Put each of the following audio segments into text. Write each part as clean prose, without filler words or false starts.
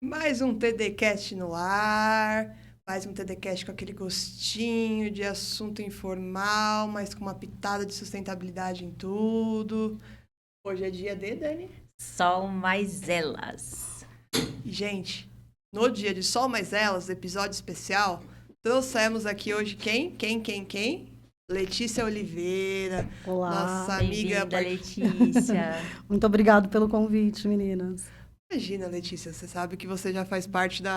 Mais um TDCast no ar, mais um TDCast com aquele gostinho de assunto informal, mas com uma pitada de sustentabilidade em tudo. Hoje é dia de, Dani? Sol mais elas. E, gente, no dia de Sol Mais Elas, episódio especial, trouxemos aqui hoje quem? Letícia Oliveira. Olá. Nossa amiga. Bem-vinda, Letícia. Muito obrigado pelo convite, meninas. Imagina, Letícia, você sabe que você já faz parte do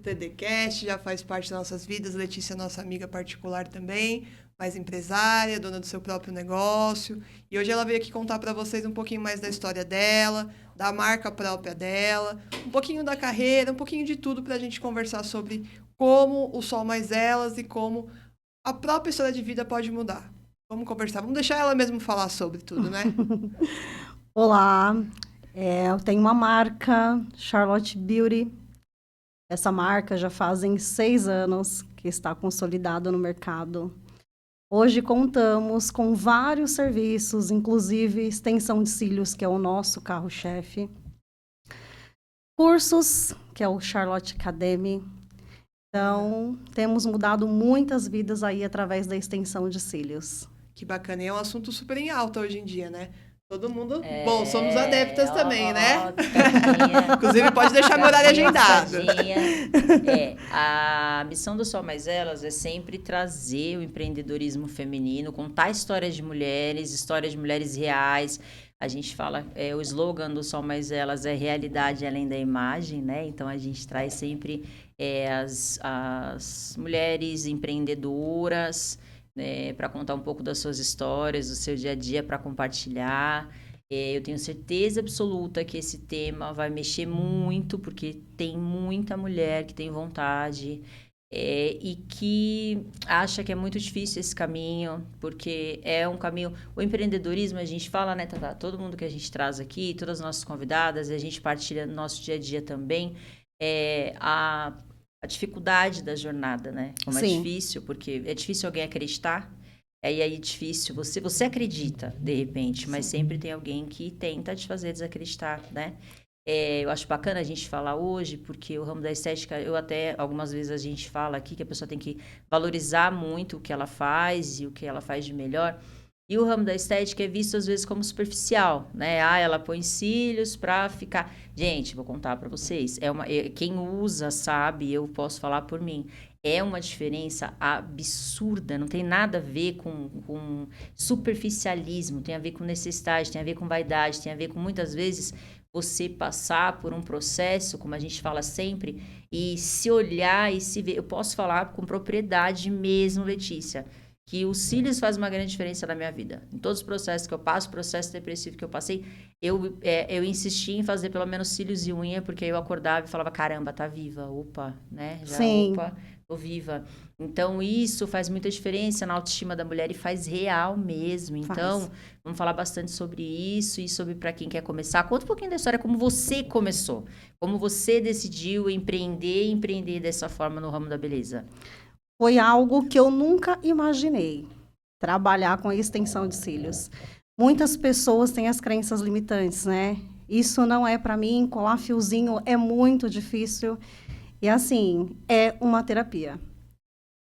TDCast, já faz parte das nossas vidas. Letícia é nossa amiga particular também, mais empresária, dona do seu próprio negócio. E hoje ela veio aqui contar para vocês um pouquinho mais da história dela, da marca própria dela, um pouquinho da carreira, um pouquinho de tudo para a gente conversar sobre como o Sol Mais Elas e como a própria história de vida pode mudar. Vamos conversar, vamos deixar ela mesmo falar sobre tudo, né? Olá, eu tenho uma marca, Charlotte Beauty. Essa marca já fazem 6 anos que está consolidada no mercado. Hoje contamos com vários serviços, inclusive extensão de cílios, que é o nosso carro-chefe. Cursos, que é o Charlotte Academy. Então, temos mudado muitas vidas aí através da extensão de cílios. Que bacana, e é um assunto super em alta hoje em dia, né? Todo mundo... Bom, somos adeptas também, né? Inclusive, pode deixar meu horário agendado. A missão do Sol Mais Elas é sempre trazer o empreendedorismo feminino, contar histórias de mulheres reais. A gente fala, o slogan do Sol Mais Elas é realidade além da imagem, né? Então, a gente traz sempre as mulheres empreendedoras, para contar um pouco das suas histórias, do seu dia a dia, para compartilhar. Eu tenho certeza absoluta que esse tema vai mexer muito, porque tem muita mulher que tem vontade e que acha que é muito difícil esse caminho, porque é um caminho... O empreendedorismo, a gente fala, né, Tata? Todo mundo que a gente traz aqui, todas as nossas convidadas, e a gente partilha no nosso dia a dia também, a dificuldade da jornada, né? Como Sim. É difícil, porque é difícil alguém acreditar. Aí é difícil, você acredita, de repente, mas sempre tem alguém que tenta te fazer desacreditar, né? Eu acho bacana a gente falar hoje, porque o ramo da estética, algumas vezes a gente fala aqui que a pessoa tem que valorizar muito o que ela faz e o que ela faz de melhor. E o ramo da estética é visto, às vezes, como superficial, né? Ela põe cílios pra ficar... Gente, vou contar pra vocês. Quem usa sabe, eu posso falar por mim. É uma diferença absurda, não tem nada a ver com superficialismo, tem a ver com necessidade, tem a ver com vaidade, tem a ver com, muitas vezes, você passar por um processo, como a gente fala sempre, e se olhar e se ver. Eu posso falar com propriedade mesmo, Letícia, que os cílios fazem uma grande diferença na minha vida. Em todos os processos que eu passo, processo depressivo que eu passei, eu insisti em fazer pelo menos cílios e unha, porque eu acordava e falava, caramba, tá viva, opa, né? Sim. Opa, tô viva. Então, isso faz muita diferença na autoestima da mulher e faz real mesmo. Então, vamos falar bastante sobre isso e sobre para quem quer começar. Conta um pouquinho da história, como você começou, como você decidiu empreender dessa forma no ramo da beleza. Foi algo que eu nunca imaginei, trabalhar com a extensão de cílios. Muitas pessoas têm as crenças limitantes, né? Isso não é para mim, colar fiozinho é muito difícil. E assim, é uma terapia.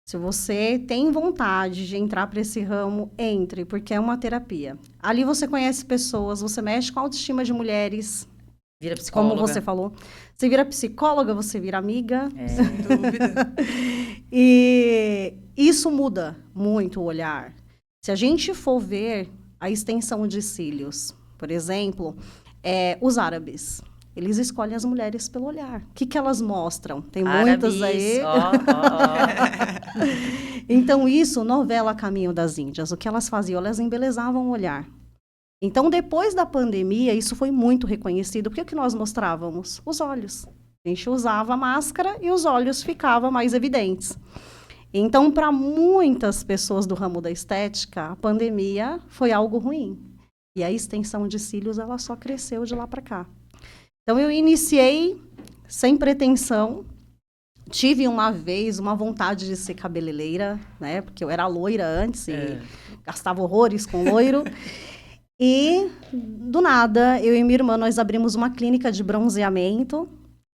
Se você tem vontade de entrar para esse ramo, entre, porque é uma terapia. Ali você conhece pessoas, você mexe com a autoestima de mulheres. Vira psicóloga. Como você falou. Você vira psicóloga, você vira amiga. Sem dúvida. E isso muda muito o olhar. Se a gente for ver a extensão de cílios, por exemplo, os árabes, eles escolhem as mulheres pelo olhar. O que elas mostram? Tem muitas aí. Então, isso, novela Caminho das Índias. O que elas faziam? Elas embelezavam o olhar. Então, depois da pandemia, isso foi muito reconhecido. Porque o que nós mostrávamos? Os olhos. A gente usava a máscara e os olhos ficavam mais evidentes. Então, para muitas pessoas do ramo da estética, a pandemia foi algo ruim. E a extensão de cílios, ela só cresceu de lá para cá. Então, eu iniciei sem pretensão. Tive uma vez uma vontade de ser cabeleireira, né? Porque eu era loira antes e gastava horrores com loiro. E, do nada, eu e minha irmã, nós abrimos uma clínica de bronzeamento.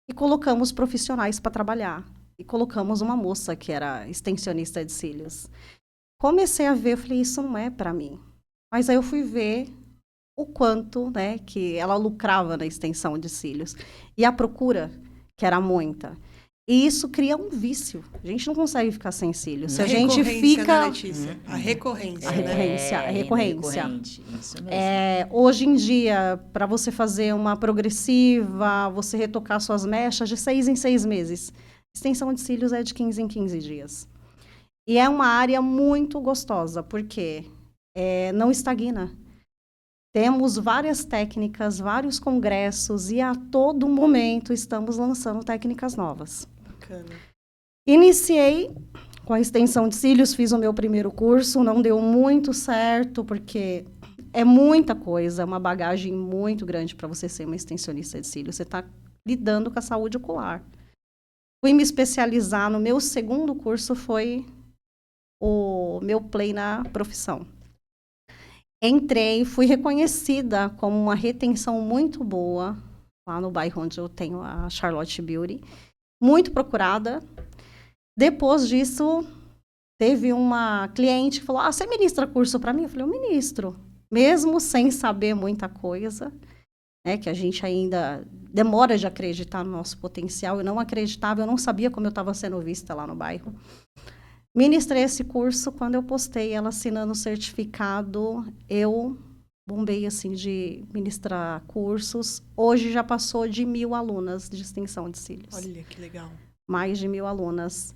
e colocamos profissionais para trabalhar. E colocamos uma moça que era extensionista de cílios. Comecei a ver, eu falei, isso não é para mim. Mas aí eu fui ver o quanto, né, que ela lucrava na extensão de cílios. E a procura, que era muita. E isso cria um vício. A gente não consegue ficar sem cílios. Se a gente fica... Né, Letícia? A recorrência, A recorrência, a recorrência. Isso mesmo. Hoje em dia, para você fazer uma progressiva, você retocar suas mechas de 6 em 6 meses. Extensão de cílios é de 15 em 15 dias. E é uma área muito gostosa, porque não estagna. Temos várias técnicas, vários congressos, e a todo momento estamos lançando técnicas novas. Bacana. Iniciei com a extensão de cílios, fiz o meu primeiro curso, não deu muito certo, porque é muita coisa, é uma bagagem muito grande para você ser uma extensionista de cílios. Você está lidando com a saúde ocular. Fui me especializar no meu segundo curso, foi o meu play na profissão. Entrei, fui reconhecida como uma retenção muito boa, lá no bairro onde eu tenho a Charlotte Beauty. Muito procurada. Depois disso, teve uma cliente que falou, você ministra curso para mim? Eu falei, eu ministro. Mesmo sem saber muita coisa, né, que a gente ainda demora de acreditar no nosso potencial. Eu não acreditava, eu não sabia como eu estava sendo vista lá no bairro. Ministrei esse curso, quando eu postei ela assinando o certificado, eu bombei assim de ministrar cursos. Hoje já passou de 1.000 alunas de extensão de cílios. Olha, que legal. Mais de 1.000 alunas.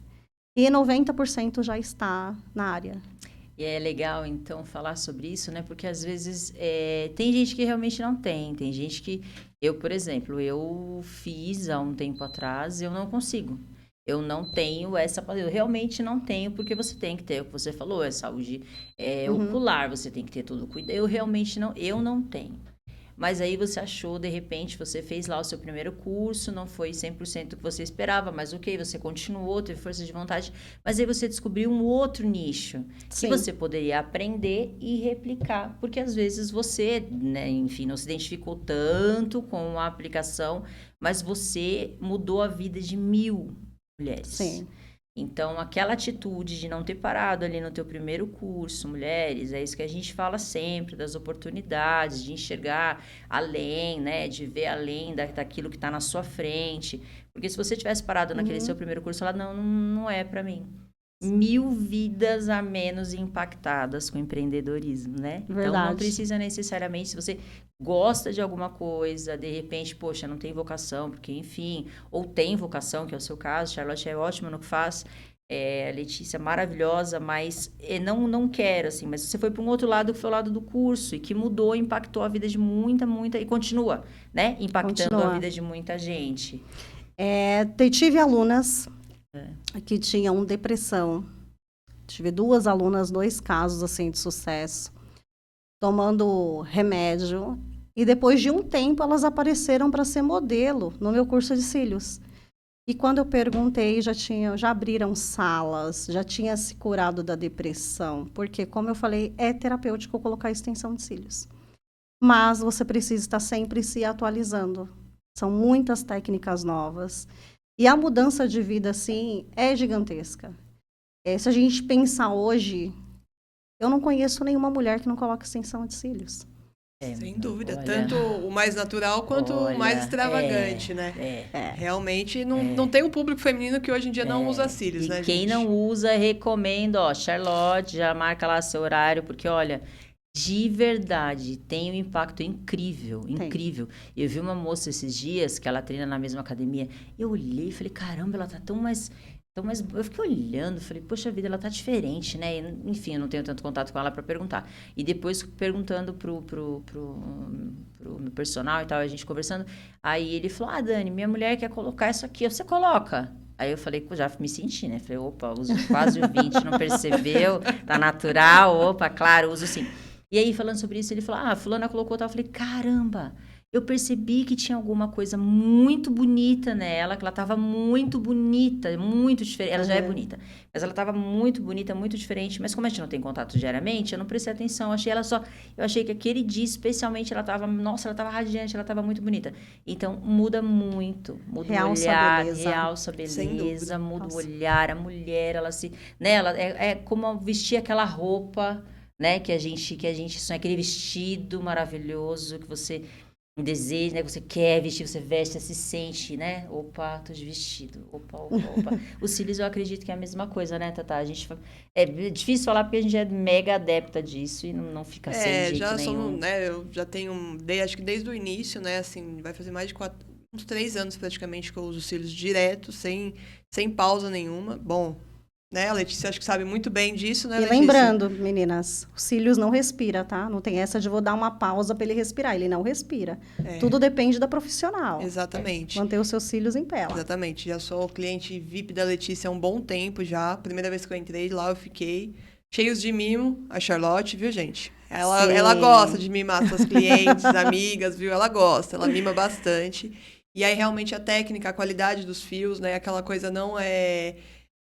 E 90% já está na área. E é legal, então, falar sobre isso, né? Porque, às vezes, tem gente que realmente não tem. Tem gente que... Eu, por exemplo, eu fiz há um tempo atrás, eu não consigo. Eu não tenho eu realmente não tenho, porque você tem que ter, o que você falou, é saúde ocular, você tem que ter tudo cuidado. Eu realmente não tenho. Mas aí você achou, de repente, você fez lá o seu primeiro curso, não foi 100% o que você esperava, mas ok, você continuou, teve força de vontade, mas aí você descobriu um outro nicho que você poderia aprender e replicar, porque às vezes você, né, enfim, não se identificou tanto com a aplicação, mas você mudou a vida de 1.000 mulheres. Sim. Então, aquela atitude de não ter parado ali no teu primeiro curso, mulheres, é isso que a gente fala sempre, das oportunidades, de enxergar além, né, de ver além daquilo que está na sua frente. Porque se você tivesse parado naquele seu primeiro curso, ela não é para mim. 1.000 vidas a menos impactadas com empreendedorismo, né? Verdade. Então, não precisa necessariamente, se você gosta de alguma coisa, de repente, poxa, não tem vocação, porque, enfim, ou tem vocação, que é o seu caso, Charlotte é ótima no que faz, a Letícia é maravilhosa, mas não quero, assim, mas você foi para um outro lado, que foi o lado do curso, e que mudou, impactou a vida de muita, e continua, né? Impactando a vida de muita gente. Tive alunas que tinham depressão. Tive 2 alunas, 2 casos assim de sucesso, tomando remédio, e depois de um tempo elas apareceram para ser modelo no meu curso de cílios. E quando eu perguntei, já abriram salas, já tinha se curado da depressão, porque, como eu falei, é terapêutico colocar extensão de cílios. Mas você precisa estar sempre se atualizando. São muitas técnicas novas. E a mudança de vida, assim, é gigantesca. Se a gente pensar hoje, eu não conheço nenhuma mulher que não coloque extensão de cílios. Sem dúvida. Tanto o mais natural quanto o mais extravagante, né? Realmente, não tem um público feminino que hoje em dia não usa cílios, né, gente? Quem não usa, recomendo, Charlotte, já marca lá seu horário, porque, olha... De verdade, tem um impacto incrível. Eu vi uma moça esses dias, que ela treina na mesma academia, eu olhei e falei, caramba, ela tá tão mais... Eu fiquei olhando, falei, poxa vida, ela tá diferente, né? Enfim, eu não tenho tanto contato com ela para perguntar. E depois, perguntando pro meu personal e tal, a gente conversando, aí ele falou, Dani, minha mulher quer colocar isso aqui, você coloca? Aí eu falei, já me senti, né? Falei, opa, uso quase o 20, não percebeu? Tá natural, opa, claro, uso sim. E aí, falando sobre isso, ele falou, fulana colocou tal. Eu falei, caramba, eu percebi que tinha alguma coisa muito bonita nela, que ela estava muito bonita, muito diferente. Ela já é bonita, mas ela estava muito bonita, muito diferente. Mas como a gente não tem contato diariamente, eu não prestei atenção. Eu achei que aquele dia, especialmente, ela estava radiante, ela estava muito bonita. Então, muda muito, muda o olhar, realça a beleza, muda o olhar, a mulher, ela se... Né, ela é como vestir aquela roupa, né, que a gente sonha, aquele vestido maravilhoso que você deseja, né, que você quer vestir, você veste, você se sente, né, opa, tô de vestido, opa. Os cílios eu acredito que é a mesma coisa, né, Tatá? É difícil falar porque a gente é mega adepta disso e não fica sem jeito nenhum. Né, eu já tenho, acho que desde o início, né, assim, vai fazer mais de uns 3 anos praticamente que eu uso cílios direto, sem pausa nenhuma. Bom, né? A Letícia acho que sabe muito bem disso, né, Letícia? E lembrando, meninas, os cílios não respira, tá? Não tem essa de vou dar uma pausa para ele respirar. Ele não respira. Tudo depende da profissional. Exatamente. Manter os seus cílios em pé lá. Exatamente. Já sou cliente VIP da Letícia há um bom tempo já. Primeira vez que eu entrei lá, eu fiquei cheios de mimo. A Charlotte, viu, gente? Ela gosta de mimar suas clientes, amigas, viu? Ela gosta, ela mima bastante. E aí, realmente, a técnica, a qualidade dos fios, né? Aquela coisa não é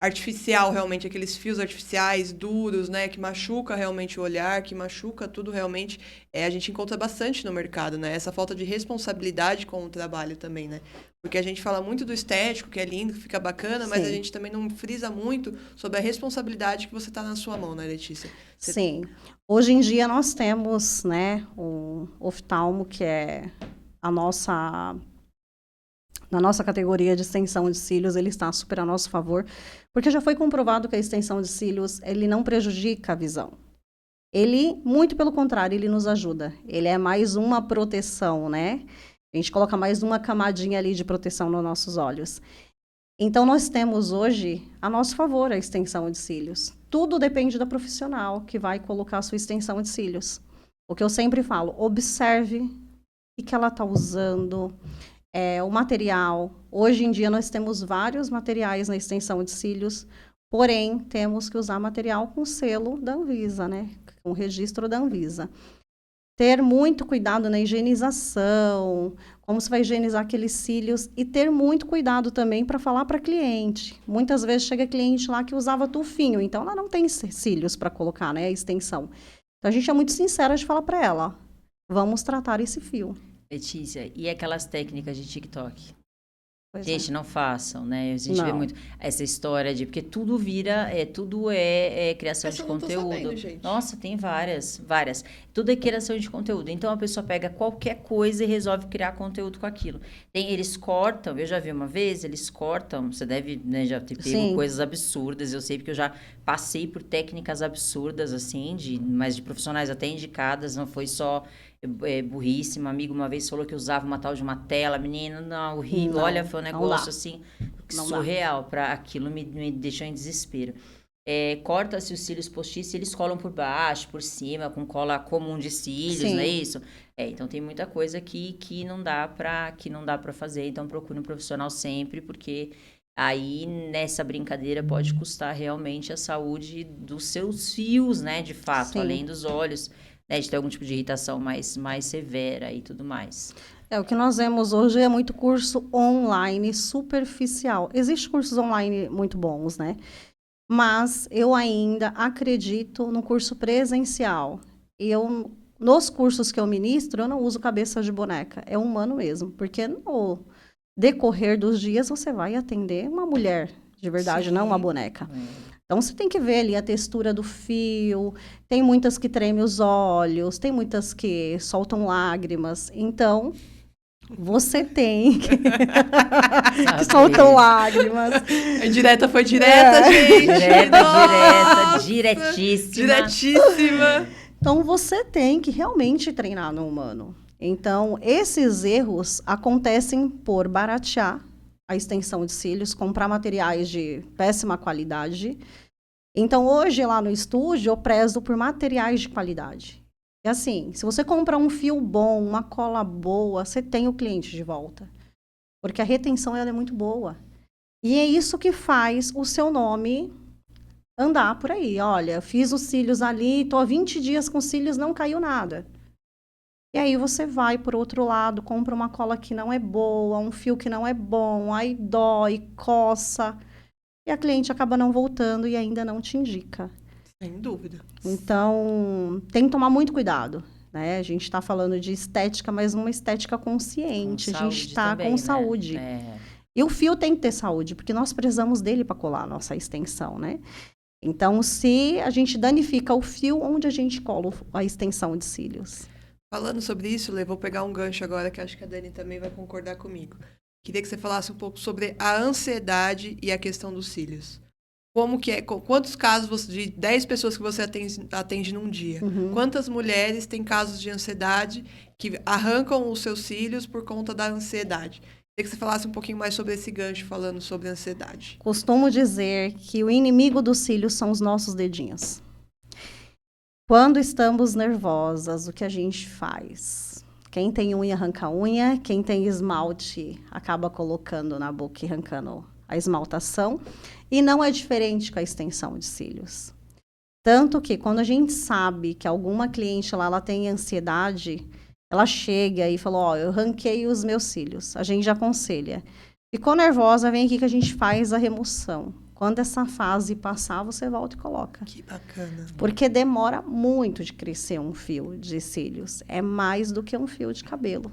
artificial, realmente, aqueles fios artificiais duros, né, que machuca realmente o olhar, que machuca tudo realmente, a gente encontra bastante no mercado, né, essa falta de responsabilidade com o trabalho também, né, porque a gente fala muito do estético, que é lindo, que fica bacana, mas a gente também não frisa muito sobre a responsabilidade que você tá na sua mão, né, Letícia? Sim. Hoje em dia nós temos, né, o oftalmo, que é na nossa categoria de extensão de cílios, ele está super a nosso favor, porque já foi comprovado que a extensão de cílios, ele não prejudica a visão. Ele, muito pelo contrário, ele nos ajuda. Ele é mais uma proteção, né? A gente coloca mais uma camadinha ali de proteção nos nossos olhos. Então, nós temos hoje, a nosso favor, a extensão de cílios. Tudo depende da profissional que vai colocar a sua extensão de cílios. O que eu sempre falo, observe o que ela está usando, o material. Hoje em dia nós temos vários materiais na extensão de cílios, porém temos que usar material com selo da Anvisa, né? Com registro da Anvisa. Ter muito cuidado na higienização, como você vai higienizar aqueles cílios, e ter muito cuidado também para falar para cliente. Muitas vezes chega cliente lá que usava tufinho, então ela não tem cílios para colocar, né? A extensão. Então a gente é muito sincera de falar para ela, vamos tratar esse fio. Letícia, e aquelas técnicas de TikTok? Gente, não façam, né? A gente vê muito essa história de... Porque tudo tudo é criação de conteúdo. Sabendo, gente. Nossa, tem várias. Tudo é criação de conteúdo. Então, a pessoa pega qualquer coisa e resolve criar conteúdo com aquilo. Eles cortam, eu já vi uma vez, eles cortam, você deve, né, já ter pego coisas absurdas, eu sei porque eu já passei por técnicas absurdas, assim, mas de profissionais até indicadas, não foi só... burrice. Um amigo uma vez falou que usava uma tal de uma tela, menina, não, horrível. Olha, foi um negócio assim, surreal. Para aquilo me deixou em desespero. Corta-se os cílios postiços, eles colam por baixo, por cima, com cola comum de cílios, não é isso? Então tem muita coisa que não dá para fazer, então procure um profissional sempre, porque aí nessa brincadeira pode custar realmente a saúde dos seus fios, né, de fato, além dos olhos, né, de ter algum tipo de irritação mais severa e tudo mais. O que nós vemos hoje é muito curso online superficial. Existem cursos online muito bons, né? Mas eu ainda acredito no curso presencial. E nos cursos que eu ministro, eu não uso cabeça de boneca. É humano mesmo. Porque no decorrer dos dias, você vai atender uma mulher de verdade, não uma boneca. Então, você tem que ver ali a textura do fio. Tem muitas que tremem os olhos, tem muitas que soltam lágrimas. Então, você tem que soltam lágrimas. A indireta foi direta, gente. Diretíssima. Então, você tem que realmente treinar no humano. Então, esses erros acontecem por baratear a extensão de cílios, comprar materiais de péssima qualidade. Então, hoje, lá no estúdio, eu prezo por materiais de qualidade. E assim, se você comprar um fio bom, uma cola boa, você tem o cliente de volta. Porque a retenção ela é muito boa. E é isso que faz o seu nome andar por aí. Olha, fiz os cílios ali, estou há 20 dias com cílios, não caiu nada. E aí você vai por outro lado, compra uma cola que não é boa, um fio que não é bom, aí dói, coça, e a cliente acaba não voltando e ainda não te indica. Sem dúvida. Então, tem que tomar muito cuidado, né? A gente está falando de estética, mas uma estética consciente. Com A gente saúde está também, com né? saúde. E o fio tem que ter saúde, porque nós precisamos dele para colar a nossa extensão, né? Então, se a gente danifica o fio, onde a gente cola a extensão de cílios? Falando sobre isso, Lê, vou pegar um gancho agora, que acho que a Dani também vai concordar comigo. Queria que você falasse um pouco sobre a ansiedade e a questão dos cílios. Como que é? Quantos casos de 10 pessoas que você atende num dia? Quantas mulheres têm casos de ansiedade que arrancam os seus cílios por conta da ansiedade? Queria que você falasse um pouquinho mais sobre esse gancho, falando sobre ansiedade. Costumo dizer que o inimigo dos cílios são os nossos dedinhos. Quando estamos nervosas, o que a gente faz? Quem tem unha, arranca unha. Quem tem esmalte, acaba colocando na boca e arrancando a esmaltação. E não é diferente com a extensão de cílios. Tanto que, quando a gente sabe que alguma cliente lá ela tem ansiedade, ela chega e fala, ó, eu ranquei os meus cílios. A gente já aconselha. Ficou nervosa, vem aqui que a gente faz a remoção. Quando essa fase passar, você volta e coloca. Que bacana. Porque demora muito de crescer um fio de cílios. É mais do que um fio de cabelo.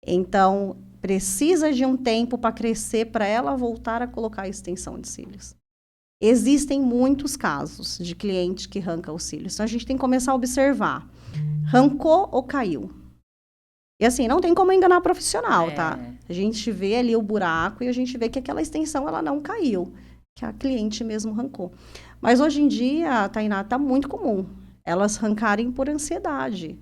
Então, precisa de um tempo para crescer, para ela voltar a colocar a extensão de cílios. Existem muitos casos de cliente que arranca os cílios. Então, a gente tem que começar a observar. Rancou ou caiu? E assim, não tem como enganar profissional, tá? A gente vê ali o buraco e a gente vê que aquela extensão, ela não caiu. Que a cliente mesmo arrancou. Mas hoje em dia, Tainá, tá muito comum elas arrancarem por ansiedade.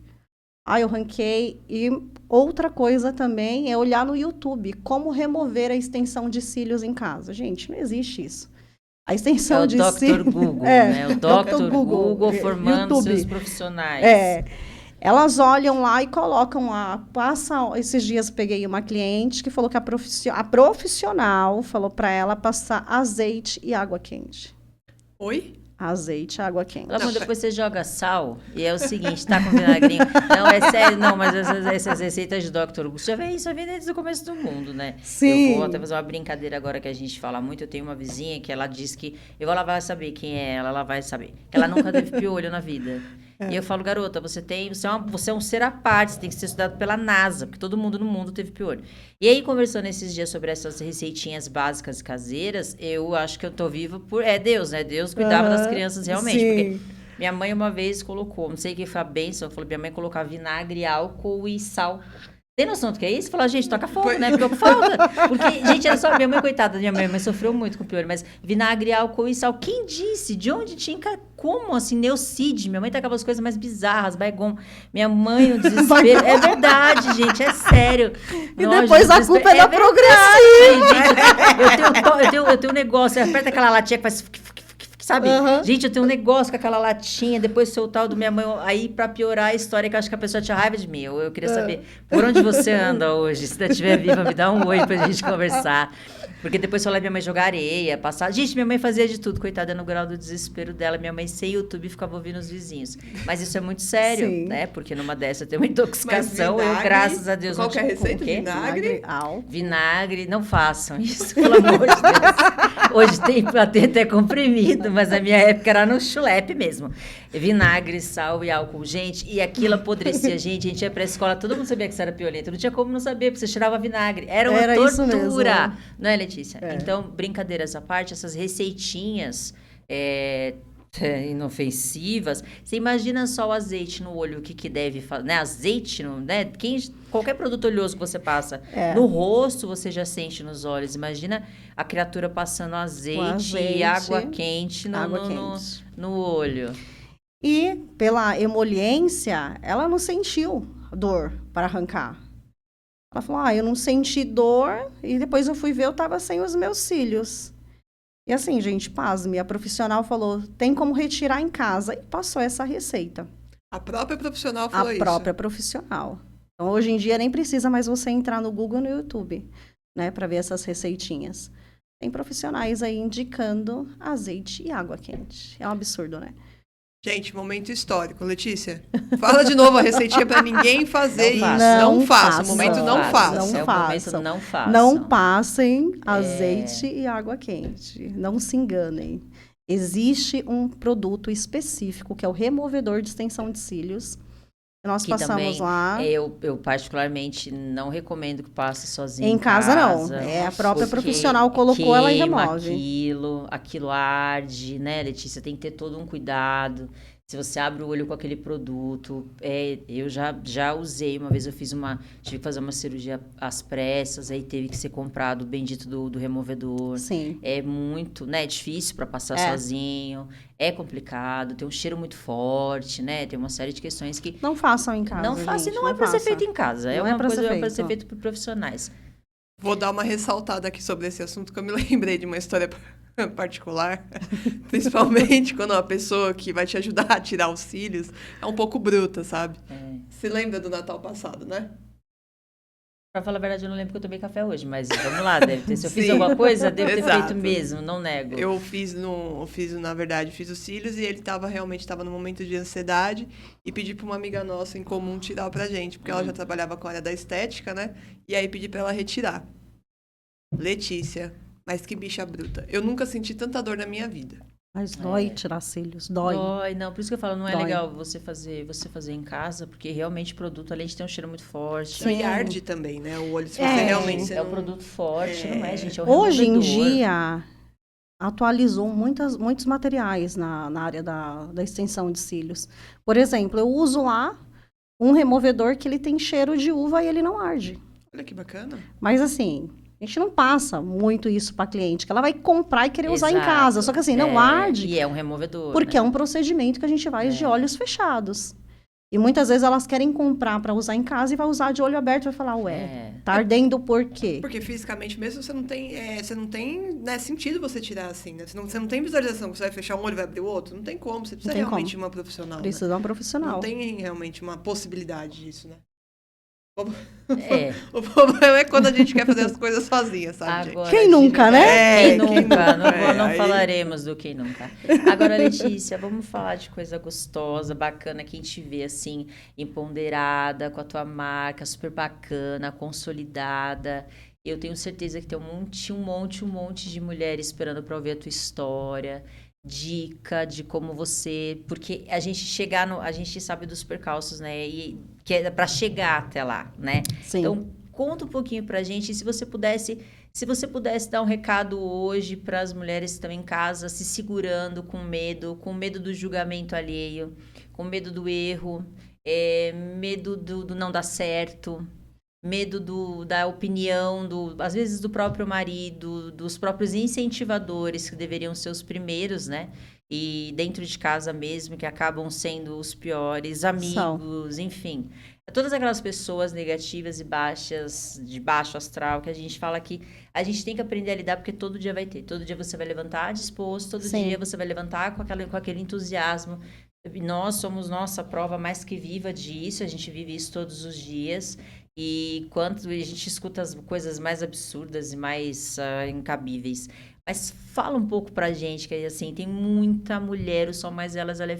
Eu ranquei. E outra coisa também é olhar no YouTube como remover a extensão de cílios em casa. Gente, não existe isso. A extensão de cílios... Dr. Google, né? O Dr. Google formando YouTube. seus profissionais. Elas olham lá e colocam lá. Esses dias peguei uma cliente que falou que a profissional falou para ela passar azeite e água quente. Oi? Azeite e água quente. Depois você joga sal e é o seguinte, tá com vinagrinho. Não, é sério, não, mas essas receitas de Dr. Google, já vem desde o começo do mundo, né? Sim. Eu vou até fazer uma brincadeira agora que a gente fala muito. Eu tenho uma vizinha que ela diz que ela vai saber quem é ela vai saber. Que ela nunca teve piolho na vida. E eu falo, garota, você é um ser à parte, você tem que ser estudado pela NASA, porque todo mundo no mundo teve piolho. E aí, conversando esses dias sobre essas receitinhas básicas caseiras, eu acho que eu tô viva por... É Deus, né? Deus cuidava das crianças realmente. Sim. Porque minha mãe uma vez colocou, não sei quem foi a bênção, falou minha mãe colocava vinagre, álcool e sal. Tem noção do que é isso? Falar, gente, toca fogo, né? Porque falta. Porque, gente, era só minha mãe, coitada, minha mãe sofreu muito com o piolho, mas vinagre, álcool e sal. Quem disse? De onde tinha? Como assim? Neucid. Minha mãe tacava as coisas mais bizarras, Baygon. Minha mãe, o desespero. É verdade, gente, é sério. E depois a culpa é da progressiva. Eu tenho um negócio, aperta aquela latinha que faz... Sabe? Gente, eu tenho um negócio com aquela latinha, depois soltar o do minha mãe, aí pra piorar a história, que eu acho que a pessoa tinha raiva de mim. Eu queria saber por onde você anda hoje. Se você estiver viva, me dá um oi pra gente conversar. Porque depois falar minha mãe jogar areia, passar... Gente, minha mãe fazia de tudo, coitada, no grau do desespero dela. Minha mãe sem YouTube ficava ouvindo os vizinhos. Mas isso é muito sério, Sim. né? Porque numa dessa eu tenho uma intoxicação, vinagre, eu, graças a Deus, qual que é a receita? Vinagre? Vinagre, não façam isso, pelo amor de Deus. Hoje tem até comprimido, mas na minha época era no chulepe mesmo. Vinagre, sal e álcool. Gente, e aquilo apodrecia. Gente, a gente ia pra escola, todo mundo sabia que você era piolento. Não tinha como não saber, porque você tirava vinagre. Era uma tortura. Não é, Letícia? Então, brincadeiras à parte, essas receitinhas inofensivas. Você imagina só o azeite no olho, o que deve fazer, né? Azeite, né? Qualquer produto oleoso que você passa no rosto, você já sente nos olhos. Imagina a criatura passando azeite e água quente no olho. E pela emoliência, ela não sentiu dor para arrancar. Ela falou, eu não senti dor, e depois eu fui ver, eu estava sem os meus cílios. E assim, gente, pasme, a profissional falou, tem como retirar em casa, e passou essa receita. A própria profissional falou isso? A própria profissional. Então, hoje em dia, nem precisa mais você entrar no Google e no YouTube, né, para ver essas receitinhas. Tem profissionais aí indicando azeite e água quente. É um absurdo, né? Gente, momento histórico. Letícia, fala de novo a receitinha para ninguém fazer isso. Não Não faça. façam. Momento não faça. Não É o momento façam. não façam. Não passem azeite e água quente. Não se enganem. Existe um produto específico, que é o removedor de extensão de cílios. Nós Que passamos também lá. Eu particularmente não recomendo que passe sozinho Em casa, não. É a própria porque profissional colocou, ela e queima remove. aquilo arde, né, Letícia? Tem que ter todo um cuidado. Se você abre o olho com aquele produto, eu já usei, uma vez tive que fazer uma cirurgia às pressas, aí teve que ser comprado o bendito do removedor. Sim. É muito, né, difícil para passar É. sozinho, é complicado, tem um cheiro muito forte, né, tem uma série de questões que Não façam em casa, não faça, gente, não é para ser faça. feito em casa, é Não é uma pra coisa ser para feito. ser feito por profissionais. Vou dar uma ressaltada aqui sobre esse assunto, que eu me lembrei de uma história particular. Principalmente quando uma pessoa que vai te ajudar a tirar os cílios é um pouco bruta, sabe? Se lembra do Natal passado, né? Pra falar a verdade, eu não lembro que eu tomei café hoje, mas vamos lá, deve ter. Se eu fiz Sim. alguma coisa, devo ter Exato. feito mesmo, não nego. Eu na verdade, fiz os cílios e ele realmente estava no momento de ansiedade e pedi para uma amiga nossa em comum tirar pra gente, porque ela já trabalhava com a área da estética, né? E aí pedi para ela retirar. Letícia, mas que bicha bruta. Eu nunca senti tanta dor na minha vida. Mas dói tirar cílios, dói. Dói, não, por isso que eu falo, não é Dói. legal você fazer em casa, porque realmente o produto, além de ter um cheiro muito forte, E arde também, né? O olho, se você É. realmente... você é um não- produto forte, não é, gente? É um Hoje em removedor. dia, atualizou muitos materiais na área da extensão de cílios. Por exemplo, eu uso lá um removedor que ele tem cheiro de uva e ele não arde. Olha que bacana. Mas assim, a gente não passa muito isso para cliente, que ela vai comprar e querer usar em Exato. casa. Só que assim, não arde, E é um removedor, porque né? é um procedimento que a gente faz de olhos fechados. E muitas vezes elas querem comprar para usar em casa e vai usar de olho aberto e vai falar, ué, tá ardendo por quê? Porque fisicamente mesmo você não tem né, sentido você tirar assim, né? Você não tem visualização, que você vai fechar um olho e vai abrir o outro. Não tem como, você precisa Não tem realmente como. de uma profissional. Precisa de um profissional. Não tem realmente uma possibilidade disso, né? É. O problema é quando a gente quer fazer as coisas sozinha, sabe, gente? Agora, Quem nunca, né? Quem nunca? Não Aí- falaremos do quem nunca. Agora, Letícia, vamos falar de coisa gostosa, bacana, que a gente vê, assim, empoderada, com a tua marca, super bacana, consolidada. Eu tenho certeza que tem um monte de mulheres esperando para ouvir a tua história, dica de como você... Porque a gente sabe dos percalços, né? E que é para chegar até lá, né? Sim. Então, conta um pouquinho pra gente, se você pudesse dar um recado hoje para as mulheres que estão em casa, se segurando com medo do julgamento alheio, com medo do erro, medo do não dar certo, medo da opinião, às vezes do próprio marido, dos próprios incentivadores, que deveriam ser os primeiros, né? E dentro de casa mesmo, que acabam sendo os piores, amigos, enfim. Todas aquelas pessoas negativas e baixas, de baixo astral, que a gente fala que a gente tem que aprender a lidar, porque todo dia vai ter. Todo dia você vai levantar disposto, todo Sim. dia você vai levantar com aquele entusiasmo. Nós somos nossa prova mais que viva disso, a gente vive isso todos os dias. E quanto a gente escuta as coisas mais absurdas e mais incabíveis. Mas fala um pouco pra gente, que assim, tem muita mulher, o Sol Mais Elas, ele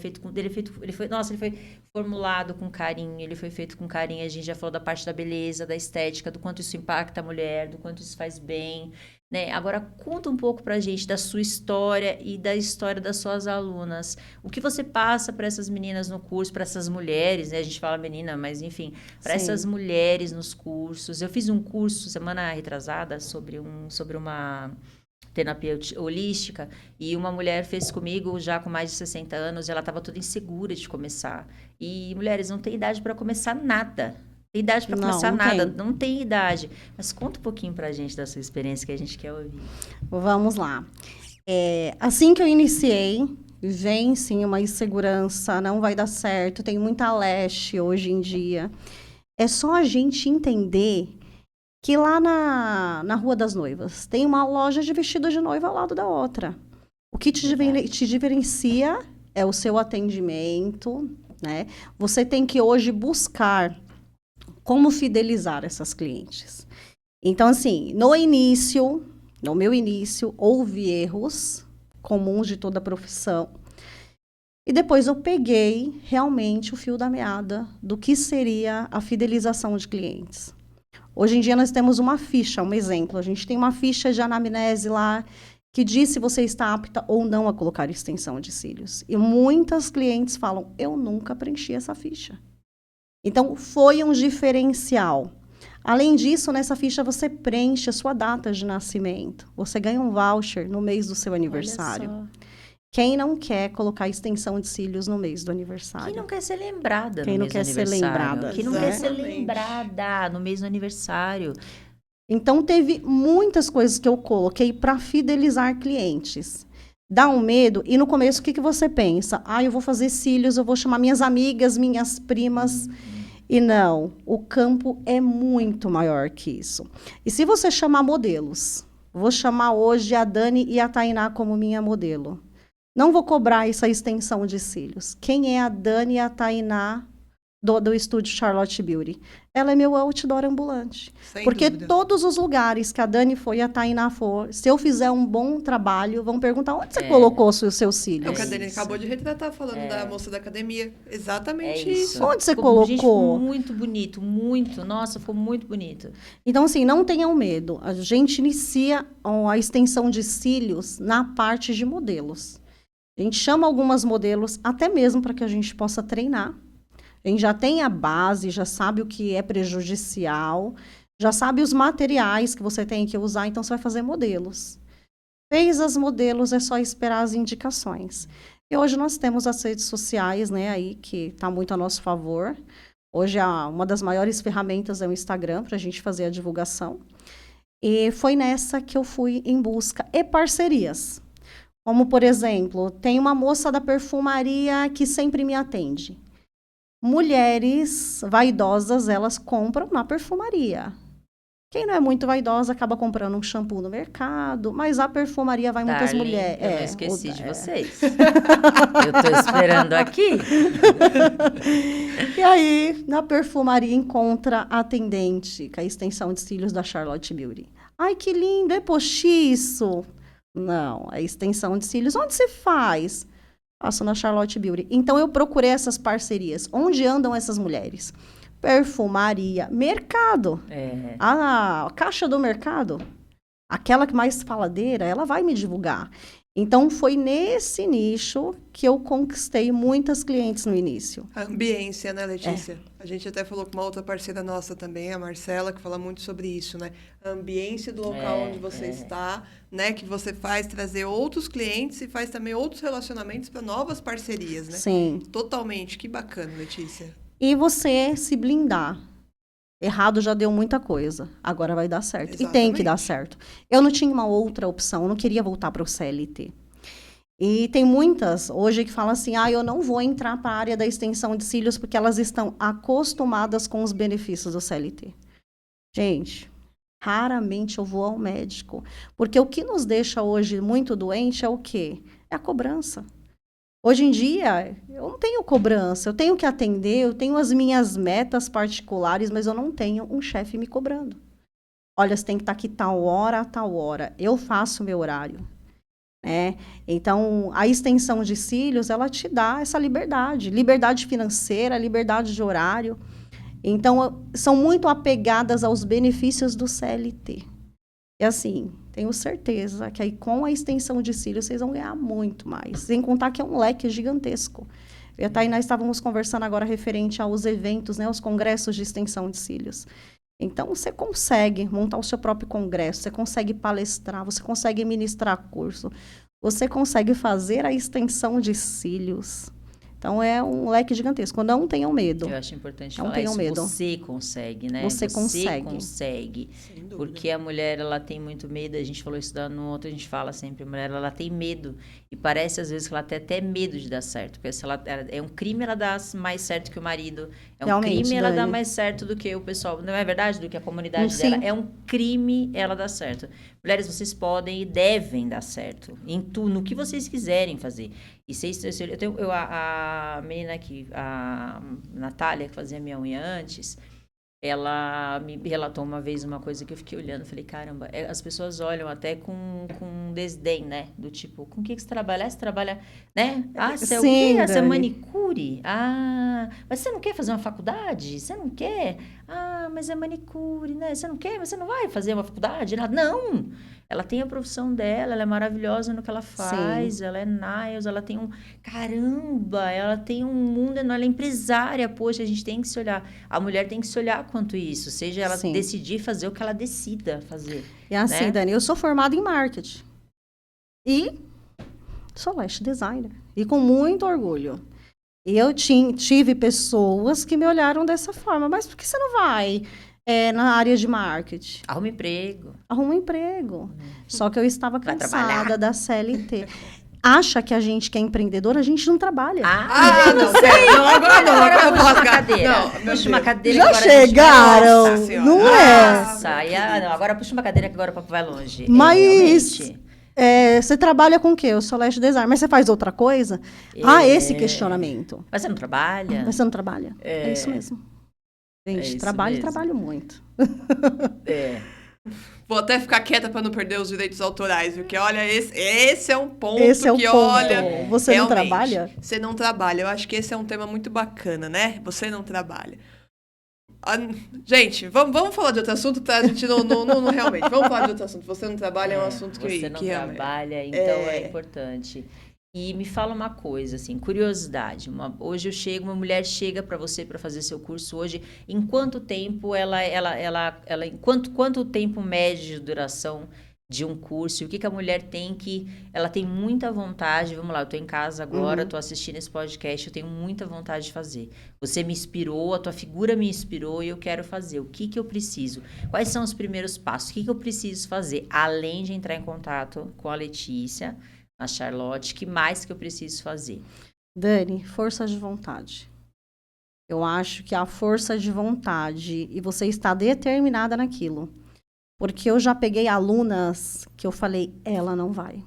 foi formulado com carinho, ele foi feito com carinho, a gente já falou da parte da beleza, da estética, do quanto isso impacta a mulher, do quanto isso faz bem, né? Agora, conta um pouco pra gente da sua história e da história das suas alunas. O que você passa para essas meninas no curso, para essas mulheres, né? A gente fala menina, mas enfim, para essas mulheres nos cursos. Eu fiz um curso semana retrasada sobre uma terapia holística, e uma mulher fez comigo já com mais de 60 anos, e ela estava toda insegura de começar. E mulheres, não tem idade para começar nada. Tem idade para começar nada, não tem idade. Mas conta um pouquinho pra gente da sua experiência, que a gente quer ouvir. Vamos lá. Assim que eu iniciei, vem sim uma insegurança, não vai dar certo, tem muita leste hoje em dia. É só a gente entender que lá na Rua das Noivas tem uma loja de vestido de noiva ao lado da outra. O que te diferencia é o seu atendimento, né? Você tem que hoje buscar como fidelizar essas clientes. Então, assim, no meu início, houve erros comuns de toda a profissão. E depois eu peguei realmente o fio da meada do que seria a fidelização de clientes. Hoje em dia nós temos uma ficha, um exemplo. A gente tem uma ficha de anamnese lá que diz se você está apta ou não a colocar extensão de cílios. E muitas clientes falam, eu nunca preenchi essa ficha. Então, foi um diferencial. Além disso, nessa ficha você preenche a sua data de nascimento. Você ganha um voucher no mês do seu aniversário. Olha só. Quem não quer colocar extensão de cílios no mês do aniversário? Quem não quer ser lembrada Quem no não mês quer do ser aniversário? lembrada? Quem não quer ser Exatamente. lembrada no mês do aniversário? Então, teve muitas coisas que eu coloquei para fidelizar clientes. Dá um medo, e no começo, o que você pensa? Ah, eu vou fazer cílios, eu vou chamar minhas amigas, minhas primas. E não, o campo é muito maior que isso. E se você chamar modelos, vou chamar hoje a Dani e a Tainá como minha modelo. Não vou cobrar essa extensão de cílios. Quem é a Dani e a Tainá do estúdio Charlotte Beauty? Ela é meu outdoor ambulante. Sem Porque dúvida. todos os lugares que a Dani foi e a Tainá for, se eu fizer um bom trabalho, vão perguntar onde você colocou os seus É o cílios. que a Dani isso. acabou de retratar, falando da moça da academia. Exatamente É isso. isso. Onde você Ficou, gente, ficou colocou? muito bonito, muito. Nossa, ficou muito bonito. Então, assim, não tenham medo. A gente inicia a extensão de cílios na parte de modelos. A gente chama algumas modelos, até mesmo para que a gente possa treinar. A gente já tem a base, já sabe o que é prejudicial, já sabe os materiais que você tem que usar, então você vai fazer modelos. Fez as modelos, é só esperar as indicações. E hoje nós temos as redes sociais, né, aí, que está muito a nosso favor. Hoje, uma das maiores ferramentas é o Instagram, para a gente fazer a divulgação. E foi nessa que eu fui em busca. E parcerias. Como, por exemplo, tem uma moça da perfumaria que sempre me atende. Mulheres vaidosas, elas compram na perfumaria. Quem não é muito vaidosa acaba comprando um shampoo no mercado, mas a perfumaria vai muitas Darling, mulheres. eu não esqueci de vocês. Eu tô esperando aqui. E aí, na perfumaria, encontra a atendente com a extensão de cílios da Charlotte Beauty. Ai, que lindo, é postiço. Não, é extensão de cílios. Onde você faz? Faço na Charlotte Beauty. Então, eu procurei essas parcerias. Onde andam essas mulheres? Perfumaria, mercado. É. A caixa do mercado, aquela que mais faladeira, ela vai me divulgar. Então, foi nesse nicho que eu conquistei muitas clientes no início. A ambiência, né, Letícia? A gente até falou com uma outra parceira nossa também, a Marcela, que fala muito sobre isso, né? A ambiência do local onde você está, né? Que você faz trazer outros clientes e faz também outros relacionamentos para novas parcerias, né? Sim. Totalmente. Que bacana, Letícia. E você se blindar. Errado já deu muita coisa. Agora vai dar certo. E tem que dar certo. Eu não tinha uma outra opção. Eu não queria voltar para o CLT. E tem muitas hoje que falam assim, eu não vou entrar para a área da extensão de cílios porque elas estão acostumadas com os benefícios do CLT. Gente, raramente eu vou ao médico. Porque o que nos deixa hoje muito doente é o quê? É a cobrança. Hoje em dia, eu não tenho cobrança, eu tenho que atender, eu tenho as minhas metas particulares, mas eu não tenho um chefe me cobrando. Olha, você tem que estar aqui tal hora a tal hora. Eu faço o meu horário. Né? Então, a extensão de cílios, ela te dá essa liberdade. Liberdade financeira, liberdade de horário. Então, são muito apegadas aos benefícios do CLT. E assim, tenho certeza que aí com a extensão de cílios vocês vão ganhar muito mais. Sem contar que é um leque gigantesco. Eu e a Tainá estávamos conversando agora referente aos eventos, né, os congressos de extensão de cílios. Então, você consegue montar o seu próprio congresso, você consegue palestrar, você consegue ministrar curso, você consegue fazer a extensão de cílios. Então, é um leque gigantesco. Não tenham medo. Eu acho importante não falar tenham isso. Medo. Você consegue, né? Você consegue. consegue. Sem dúvida. Porque a mulher, ela tem muito medo. A gente falou isso no outro, a gente fala sempre. A mulher, ela tem medo. E parece, às vezes, que ela tem até medo de dar certo. Porque se ela é um crime, ela dá mais certo que o marido. É um Realmente, crime, ela dá Dani. mais certo do que o pessoal. Não é verdade? Do que a comunidade Sim. dela. É um crime, ela dá certo. Mulheres, vocês podem e devem dar certo. No que vocês quiserem fazer. E a menina aqui, a Natália, que fazia minha unha antes, ela me relatou uma vez uma coisa que eu fiquei olhando, falei, caramba, as pessoas olham até com desdém, né? Do tipo, com o que você trabalha? Você trabalha, né? Ah, você é o Sim, quê? Ah, você é Dani. manicure? Ah, mas você não quer fazer uma faculdade? Você não quer? Ah, mas é manicure, né? Você não quer? Mas você não vai fazer uma faculdade? Nada. Não! Ela tem a profissão dela, ela é maravilhosa no que ela faz, ela é nails, ela tem caramba, ela tem um mundo enorme, ela é empresária, poxa, a gente tem que se olhar. A mulher tem que se olhar quanto isso, seja ela Sim. decidir fazer o que ela decida fazer. E assim, né? Dani, eu sou formada em marketing. E sou lash designer. E com muito orgulho. E eu tive pessoas que me olharam dessa forma. Mas por que você não vai na área de marketing? Arruma emprego. Arruma um emprego. Só que eu estava Vai cansada trabalhar. da CLT. Acha que a gente que é empreendedora, a gente não trabalha. Não, pera, não, agora não, agora eu vou puxa uma rasgar. cadeira. Não, meu Puxa uma Deus. cadeira Já que agora a gente chegaram, Nossa Senhora. não é? Nossa, não, agora puxa uma cadeira que agora o papo vai longe. Mas Realmente. você trabalha com o quê? Eu sou lash designer, mas você faz outra coisa? Esse questionamento. Mas você não trabalha? Mas você não trabalha? É isso mesmo. Gente, isso trabalho, mesmo. trabalho muito. Vou até ficar quieta para não perder os direitos autorais, porque olha, esse é um ponto Esse é o que, ponto. olha... Você não realmente, trabalha? Você não trabalha. Eu acho que esse é um tema muito bacana, né? Você não trabalha. Gente, vamos falar de outro assunto, tá? A gente não realmente. Vamos falar de outro assunto. Você não trabalha é um assunto que... Você não que realmente- trabalha, então é importante. E me fala uma coisa, assim, curiosidade. Hoje uma mulher chega para você para fazer seu curso hoje. Em quanto tempo quanto tempo médio de duração de um curso? O que a mulher ela tem muita vontade. Vamos lá, eu tô em casa agora, tô assistindo esse podcast, eu tenho muita vontade de fazer. Você me inspirou, a tua figura me inspirou e eu quero fazer. O que eu preciso? Quais são os primeiros passos? O que eu preciso fazer? Além de entrar em contato com a Letícia, a Charlotte, que mais que eu preciso fazer? Dani, força de vontade. Eu acho que a força de vontade e você está determinada naquilo. Porque eu já peguei alunas que eu falei, ela não vai.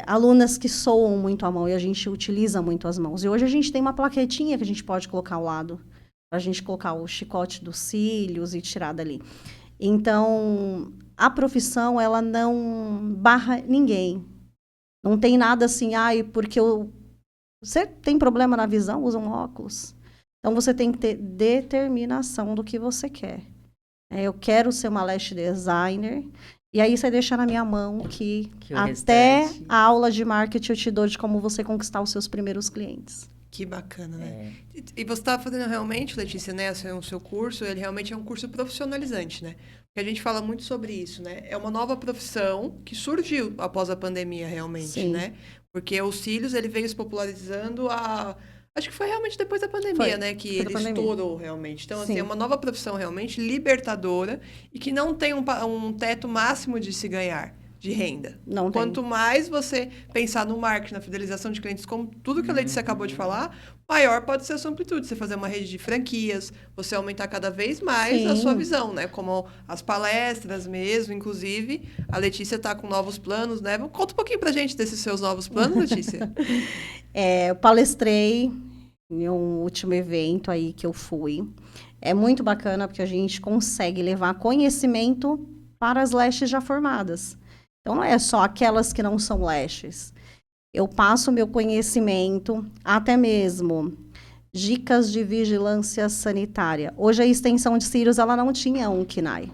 Alunas que soam muito a mão e a gente utiliza muito as mãos. E hoje a gente tem uma plaquetinha que a gente pode colocar ao lado, para a gente colocar o chicote dos cílios e tirar dali. Então, a profissão, ela não barra ninguém. Não tem nada assim, porque você tem problema na visão, usa um óculos. Então, você tem que ter determinação do que você quer. Eu quero ser uma lash designer. E aí, você deixa na minha mão que até restante... a aula de marketing eu te dou de como você conquistar os seus primeiros clientes. Que bacana, né? E você está fazendo realmente, Letícia, né? O seu curso, ele realmente é um curso profissionalizante, né? Porque a gente fala muito sobre isso, né? É uma nova profissão que surgiu após a pandemia, realmente, Sim. né? Porque os cílios, ele veio se popularizando acho que foi realmente depois da pandemia, né? Que ele estourou realmente. Então, assim, é uma nova profissão realmente libertadora e que não tem um teto máximo de se ganhar de renda. Não Quanto mais você pensar no marketing, na fidelização de clientes, como tudo que a Letícia acabou de falar, maior pode ser a sua amplitude. Você fazer uma rede de franquias, você aumentar cada vez mais a sua visão, né? Como as palestras mesmo, inclusive. A Letícia está com novos planos, né? Conta um pouquinho pra gente desses seus novos planos, Letícia. Eu palestrei em um último evento aí que eu fui. É muito bacana porque a gente consegue levar conhecimento para as lashes já formadas. Então, não é só aquelas que não são lashes. Eu passo meu conhecimento, até mesmo dicas de vigilância sanitária. Hoje, a extensão de cílios, ela não tinha um KNAI.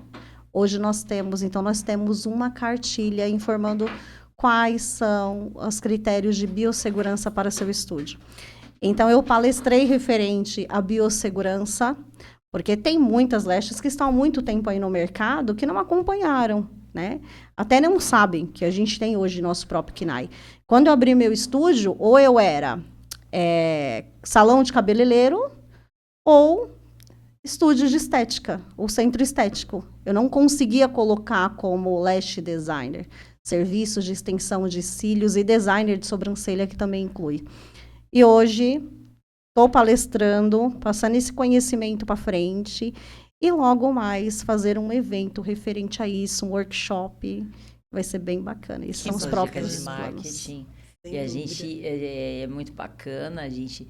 Hoje, nós temos uma cartilha informando quais são os critérios de biossegurança para seu estúdio. Então, eu palestrei referente à biossegurança, porque tem muitas lashes que estão há muito tempo aí no mercado que não acompanharam, né? Até não sabem que a gente tem hoje nosso próprio KNAI. Quando eu abri meu estúdio, ou eu era salão de cabeleireiro ou estúdio de estética, ou centro estético. Eu não conseguia colocar como lash designer, serviços de extensão de cílios e designer de sobrancelha, que também inclui. E hoje, estou palestrando, passando esse conhecimento para frente e logo mais fazer um evento referente a isso, um workshop. Vai ser bem bacana. Esses são os próprios de planos. marketing. E a gente é muito bacana, a gente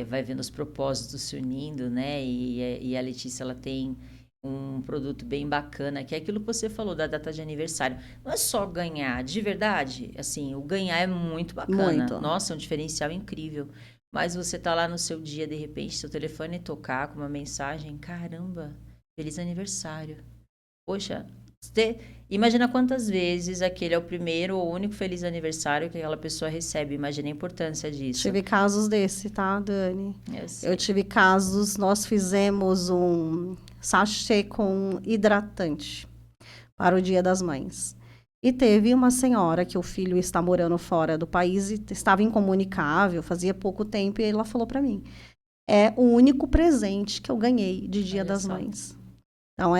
vai vendo os propósitos se unindo, né? E a Letícia, ela tem um produto bem bacana, que é aquilo que você falou da data de aniversário. Não é só ganhar, de verdade, assim, o ganhar é muito bacana. Muito. Nossa, é um diferencial incrível. Mas você tá lá no seu dia, de repente, seu telefone tocar com uma mensagem, caramba, feliz aniversário. Poxa, imagina quantas vezes aquele é o primeiro ou único feliz aniversário que aquela pessoa recebe. Imagina a importância disso. Tive casos desse, tá, Dani? Eu Eu tive casos, nós fizemos um sachê com hidratante para o Dia das Mães. E teve uma senhora que o filho está morando fora do país e estava incomunicável, fazia pouco tempo, e ela falou para mim, é o único presente que eu ganhei de Dia Olha das só. Mães. Então,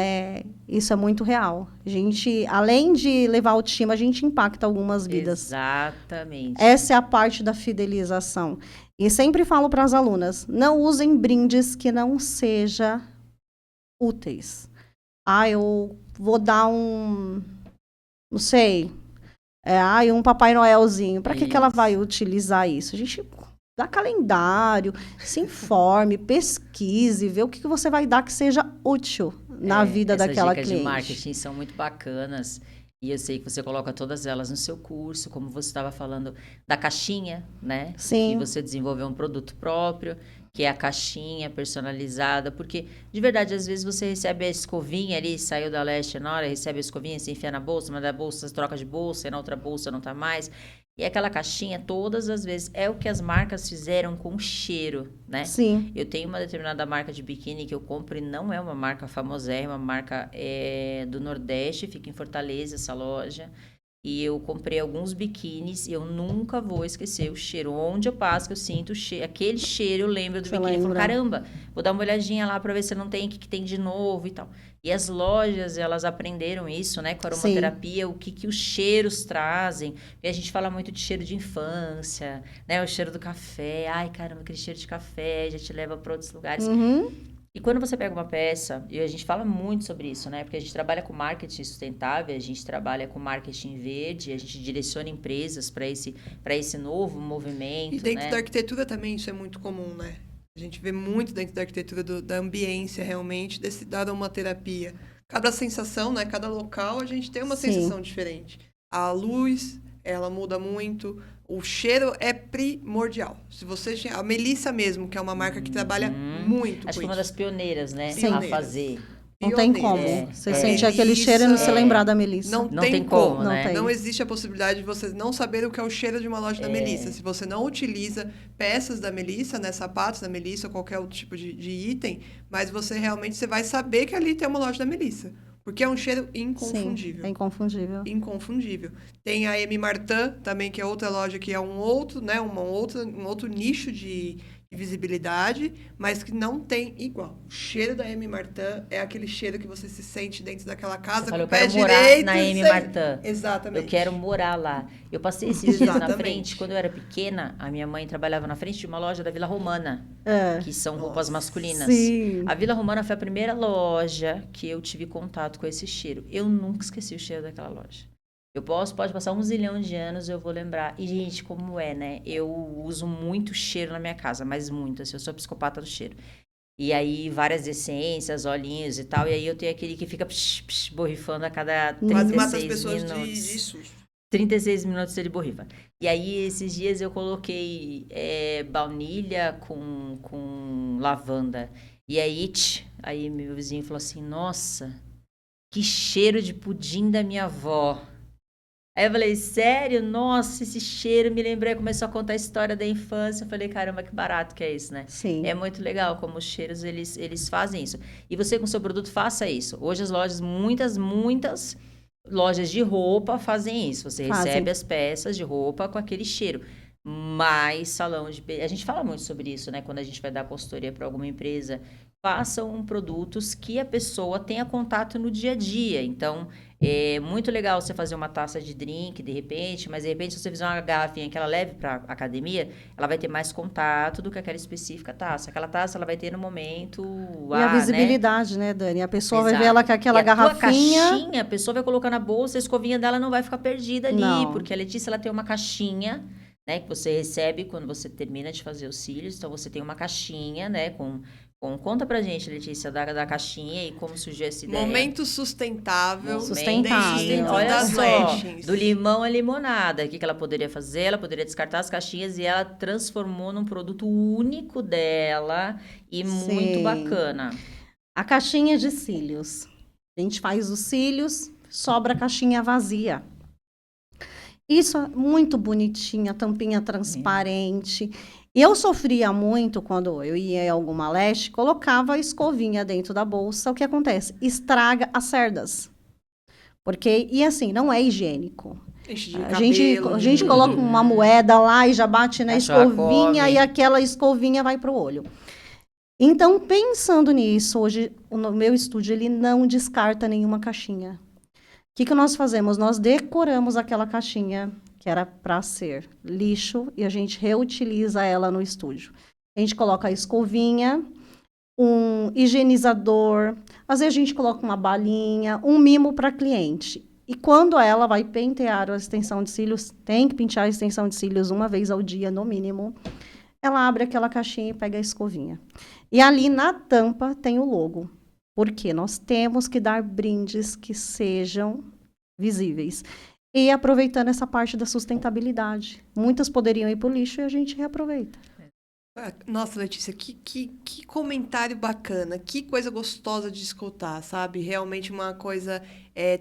isso é muito real. A gente, além de levar autoestima, a gente impacta algumas vidas. Exatamente. Essa é a parte da fidelização. E sempre falo para as alunas, não usem brindes que não sejam úteis. Eu vou dar não sei, um Papai Noelzinho. Para que ela Isso. vai utilizar isso? A gente dá calendário, se informe, pesquise, vê o que você vai dar que seja útil na vida daquela cliente. Essas dicas de cliente. marketing são muito bacanas. E eu sei que você coloca todas elas no seu curso, como você estava falando da caixinha, né? Sim. Que você desenvolveu um produto próprio, que é a caixinha personalizada. Porque, de verdade, às vezes você recebe a escovinha ali, saiu da Leste na hora, recebe a escovinha, se enfia na bolsa, mas da bolsa, você troca de bolsa, e na outra bolsa não tá mais. E aquela caixinha, todas as vezes, é o que as marcas fizeram com cheiro, né? Sim. Eu tenho uma determinada marca de biquíni que eu compro e não é uma marca famosa, é uma marca do Nordeste, fica em Fortaleza essa loja. E eu comprei alguns biquínis e eu nunca vou esquecer o cheiro. Onde eu passo, que eu sinto o cheiro, aquele cheiro, eu lembro do Você biquíni. Eu falo, lembra? caramba, vou dar uma olhadinha lá para ver se não tem, o que tem de novo e tal. E as lojas, elas aprenderam isso, né? Com a aromaterapia, o que os cheiros trazem. E a gente fala muito de cheiro de infância, né? O cheiro do café. Ai, caramba, aquele cheiro de café já te leva para outros lugares. Uhum. E quando você pega uma peça, e a gente fala muito sobre isso, né? Porque a gente trabalha com marketing sustentável, a gente trabalha com marketing verde, a gente direciona empresas para esse novo movimento, E dentro né? da arquitetura também isso é muito comum, né? A gente vê muito dentro da arquitetura da ambiência, realmente, da aromaterapia. Cada sensação, né? Cada local, a gente tem uma Sim. sensação diferente. A luz, ela muda muito. O cheiro é primordial. Se você... A Melissa mesmo, que é uma marca que trabalha muito Acho com que uma isso. das pioneiras, né? Pioneiras. A fazer. Não tem Pioneiras. como. Você sente aquele cheiro e não se lembrar da Melissa. Não Não tem tem como, como, né? Não tem. Não existe a possibilidade de você não saber o que é o cheiro de uma loja da Melissa. Se você não utiliza peças da Melissa, né, sapatos da Melissa ou qualquer outro tipo de item, mas você vai saber que ali tem uma loja da Melissa. Porque é um cheiro inconfundível. Sim, é inconfundível. Inconfundível. Tem a M. Martin também, que é outra loja que é um outro, né, um outro nicho de visibilidade, mas que não tem igual. O cheiro da M. Martin é aquele cheiro que você se sente dentro daquela casa Você com falou, o pé eu quero direito. morar na M. sem- Martin. Exatamente. Eu quero morar lá. Eu passei esses dias na Exatamente. frente, quando eu era pequena, a minha mãe trabalhava na frente de uma loja da Vila Romana, que são roupas masculinas. Sim. A Vila Romana foi a primeira loja que eu tive contato com esse cheiro. Eu nunca esqueci o cheiro daquela loja. Pode passar 1 zilhão de anos, eu vou lembrar. E, gente, como é, né? Eu uso muito cheiro na minha casa, mas muito, assim, eu sou psicopata do cheiro. E aí, várias essências, olhinhos e tal. E aí, eu tenho aquele que fica borrifando a cada 36 Quase mata as pessoas minutos. de susto. 36 minutos ele borrifa. E aí, esses dias eu coloquei baunilha com lavanda. E aí, aí meu vizinho falou assim, nossa, que cheiro de pudim da minha avó. Aí eu falei, sério? Nossa, esse cheiro, me lembrei, começou a contar a história da infância. Eu falei, caramba, que barato que é isso, né? Sim. É muito legal como os cheiros, eles fazem isso. E você com seu produto, faça isso. Hoje as lojas, muitas lojas de roupa fazem isso. Você recebe as peças de roupa com aquele cheiro. Mas salão de... A gente fala muito sobre isso, né? Quando a gente vai dar consultoria para alguma empresa. Façam produtos que a pessoa tenha contato no dia a dia. Então, é muito legal você fazer uma taça de drink, de repente, mas de repente, se você fizer uma garrafinha que ela leve para a academia, ela vai ter mais contato do que aquela específica taça. Aquela taça, ela vai ter no momento... E a visibilidade, né, Dani? A pessoa vai ver Exato. ela com aquela E a garrafinha... tua caixinha, a pessoa vai colocar na bolsa, a escovinha dela não vai ficar perdida ali, Não. porque a Letícia, ela tem uma caixinha... né? Que você recebe quando você termina de fazer os cílios. Então, você tem uma caixinha, né? Conta pra gente, Letícia, da caixinha e como surgiu essa ideia. Momento sustentável. Sustentável. Dentro Olha das só, lashings. do limão à limonada. O que ela poderia fazer? Ela poderia descartar as caixinhas e ela transformou num produto único dela e muito Sim. bacana. A caixinha de cílios. A gente faz os cílios, sobra a caixinha vazia. Isso é muito bonitinho, a tampinha transparente. E eu sofria muito quando eu ia em alguma lash, colocava a escovinha dentro da bolsa. O que acontece? Estraga as cerdas. E assim, não é higiênico. Enche de A gente coloca uma moeda lá e já bate na Cachorra escovinha come. e aquela escovinha vai pro olho. Então, pensando nisso, hoje o meu estúdio ele não descarta nenhuma caixinha. O que nós fazemos? Nós decoramos aquela caixinha que era para ser lixo e a gente reutiliza ela no estúdio. A gente coloca a escovinha, um higienizador, às vezes a gente coloca uma balinha, um mimo para cliente. E quando ela vai pentear a extensão de cílios, tem que pentear a extensão de cílios uma vez ao dia, no mínimo. Ela abre aquela caixinha e pega a escovinha. E ali na tampa tem o logo. Porque nós temos que dar brindes que sejam visíveis. E aproveitando essa parte da sustentabilidade. Muitas poderiam ir para o lixo e a gente reaproveita. Nossa, Letícia, que comentário bacana, que coisa gostosa de escutar, sabe? Realmente uma coisa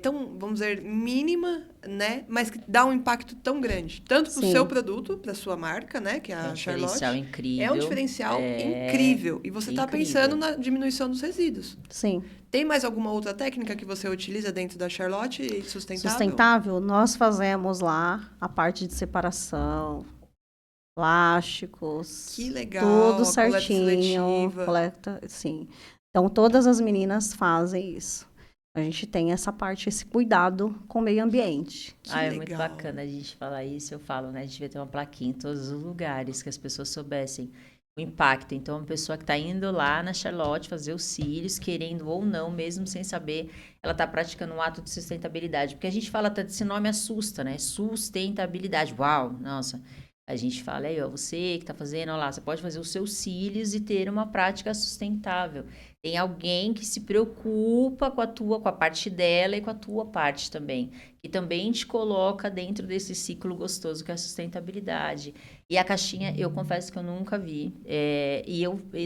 tão, vamos dizer, mínima, né? Mas que dá um impacto tão grande. Tanto pro Sim. seu produto, pra sua marca, né? Que é a um Charlotte. diferencial incrível. É um diferencial incrível. E você tá incrível. pensando na diminuição dos resíduos. Sim. Tem mais alguma outra técnica que você utiliza dentro da Charlotte sustentável? Sustentável, nós fazemos lá a parte de separação, plásticos. Que legal. Tudo a coleta certinho. seletiva. Sim. Então, todas as meninas fazem isso. A gente tem essa parte, esse cuidado com o meio ambiente. Que É legal. muito bacana a gente falar isso. Eu falo, né? A gente devia ter uma plaquinha em todos os lugares que as pessoas soubessem o impacto. Então, uma pessoa que está indo lá na Charlotte fazer os cílios, querendo ou não, mesmo sem saber, ela está praticando um ato de sustentabilidade. Porque a gente fala, até esse nome assusta, né? Sustentabilidade. Uau, nossa. A gente fala, aí, ó, você que está fazendo, ó lá, você pode fazer os seus cílios e ter uma prática sustentável. Tem alguém que se preocupa com a parte dela e com a tua parte também. Que também te coloca dentro desse ciclo gostoso que é a sustentabilidade. E a caixinha, eu confesso que eu nunca vi.